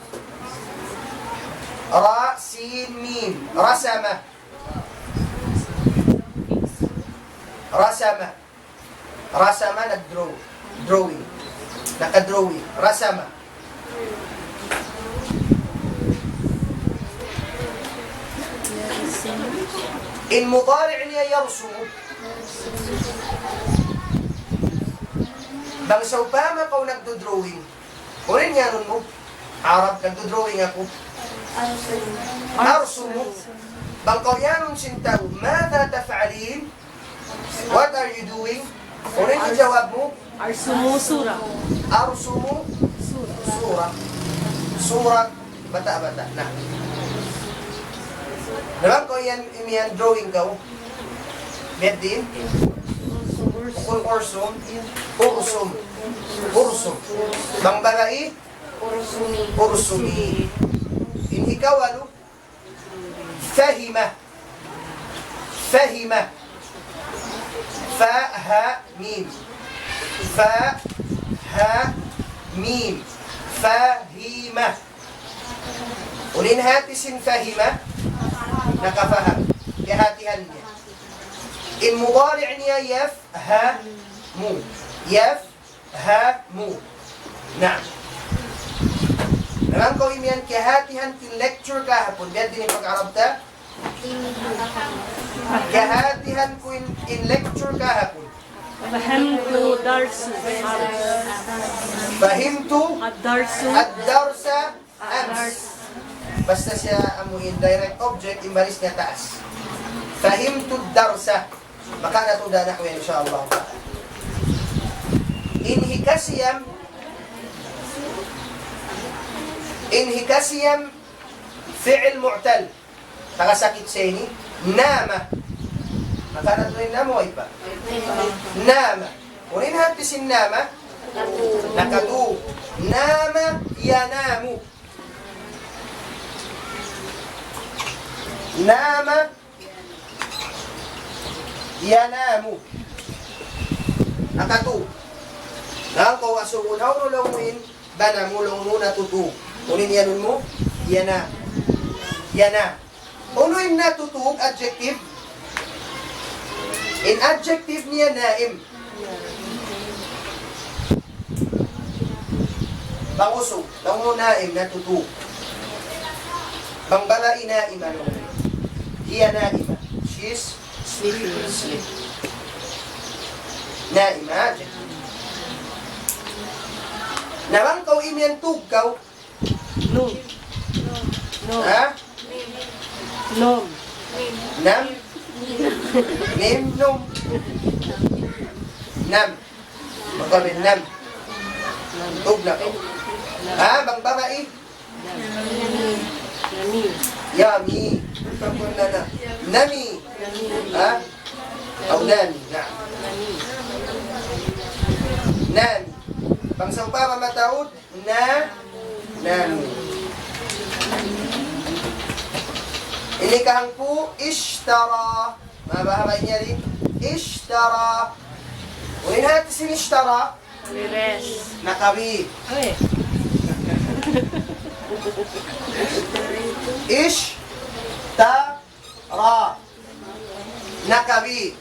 Rasin mim. Rasama. Rasama. Rasama nag-draw. Drawing. Naka-drawing. Rasama. In mudari' niya yarsumu. Bang sa upama kau nagdo-drawing. Unin nga nun mo. Arab, nagdo-drawing ako. Arsumu. Bang kau yanong sintaw, mada taf'alin? What are you doing? Unin ang jawab mo. Arsumu sura. Arsumu surah. Surah bata-bata. Nah. Naman ko yan drawing ka. Medin. Ukul ursum. Ursum. Ursum. Bang barai. Ursumi. In ikaw ano? Fahima. Fahima. Fa, ha, mim. Fa, ha, mim. Fahima. Ulin hati sin fahima. Nakafaham. Kehatihan niya. In mudari' niya yafhamu. Yafhamu. Nah. Naman ko imian kehatihan kin lecture kahapon. Biar din yung pag-arab ta. Kehatihan ko in lecture kahapon. Fahimtu darsu. Fahimtu Ad-darsu. ad-darsa ams. Basta siya amuin direct object, imbalis niya taas. Fahimtu ad-darsa. Maka natuda na ko yan, insyaAllah. Inhikasiyam fi'il mu'tal. Takasakit sa ini. Nama. Maka natuloy na mo, iba. Nama. Unin hatisin nama. Nakadu. Nama yanamu. Nama yanamu. Nakatu. Nang ko asuun hauro lawin bana mulong muna tutu. Unin yanun mo. Yana. Yana. Unin na tutug adjective. In adjective niya naim. Banguso. Nang mo naim na tutug. Bang balai naim ano. Hiya naima. She's sleep. Naima adjective. Nawang kau imian tugkaw. Nom. Nom. Ha? Nom. Nam? Mim, num. Nam. Magkabit nam. Tug na ko. Ha? Bang babae? Nami. Yami. Pagpun na na. Nami. Ha? Aw nami. Na. Nami. Pang sa upama mataod, nami. Ini kahangpu ishtara. Mabahabay niya rin. Ishtara. Unin natin sin ishtara. Rest. Nakabi. Ay. Ishtara. Nakabi.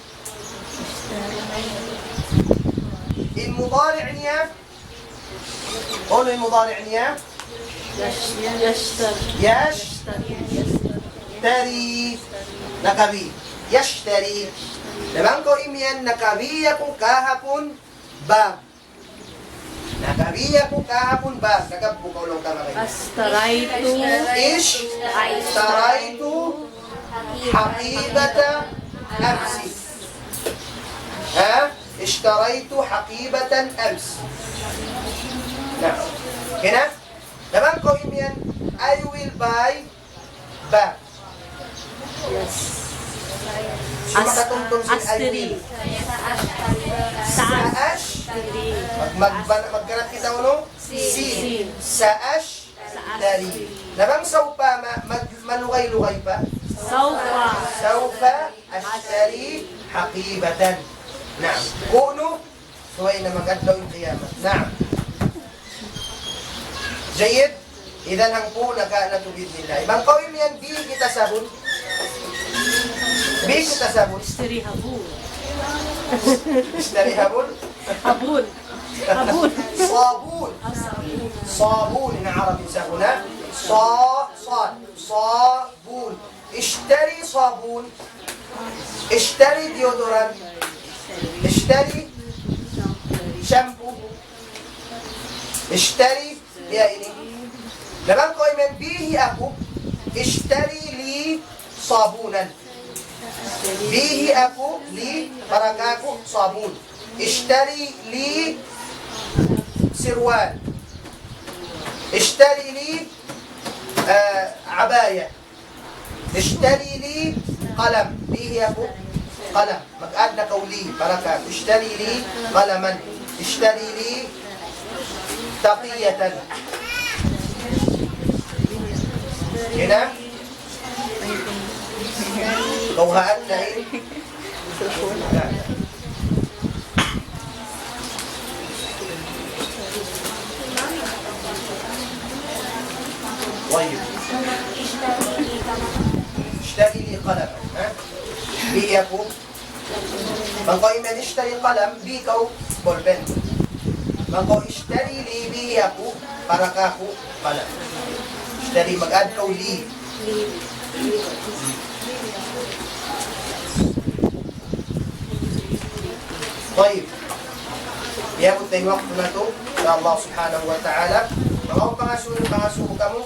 المضارع niya. Ano yung mudari' niya? Yashtar. Yashtari. Nakabi. Yashtari. Naman ko imian nakabiya ko kahapon bag. Nakabiya ko kahapon bag. Nagabbo ko lang tama kayo. Astaraitu. Ishtaraitu haqibata amsi. Ha? اشتريت حقيبة أمس. نعم. هنا naman ko yan, I will buy bag. Yes. So, makatungtong si I Asteri. will. Sa Saash. Asteri. Magkarat kita uno? Sin. Saash. Dari. Nabang saupa, malugay-lugay pa? Saupa. Saupa ashtari haqibatan. Naam. Kuno, suway na magadlaw yung qiyamah. Naam. Jayid, idan hang po natubid nila. Ibang kawin yan, di kita sabon. Di kita sabon. Asteri habun. Ishtari habon. Habun. Habun. صابون صابون إن عربي هنا صاد صابون اشتري صابون اشتري ديودوران اشتري شامبو اشتري يا إلي لمن قوي من به أكو اشتري لي صابونا به أكو لي بركاكو صابون اشتري لي سروال اشتري لي عباية اشتري لي قلم به أبو قلم مقعدنا قولي بركة اشتري لي قلما اشتري لي تقية هنا لو هأتنا إيه طيب اشتري لي قلم بيكو من قال من اشتري قلم بيكو بولبن من قال اشتري لي بيكو بركاكو قلم اشتري مقاد كو لي طيب يا بد وقتنا تو ان شاء الله سبحانه وتعالى mau pangasuh kamu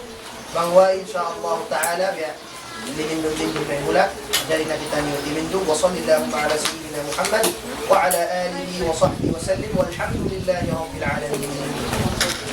bahwa insyaallah taala ya lindung kayo mula dari nabi tani lindung wa sallallahu ala sayyidina Muhammad wa ala alihi wa sahbihi wa sallim walhamdulillahi rabbil alamin.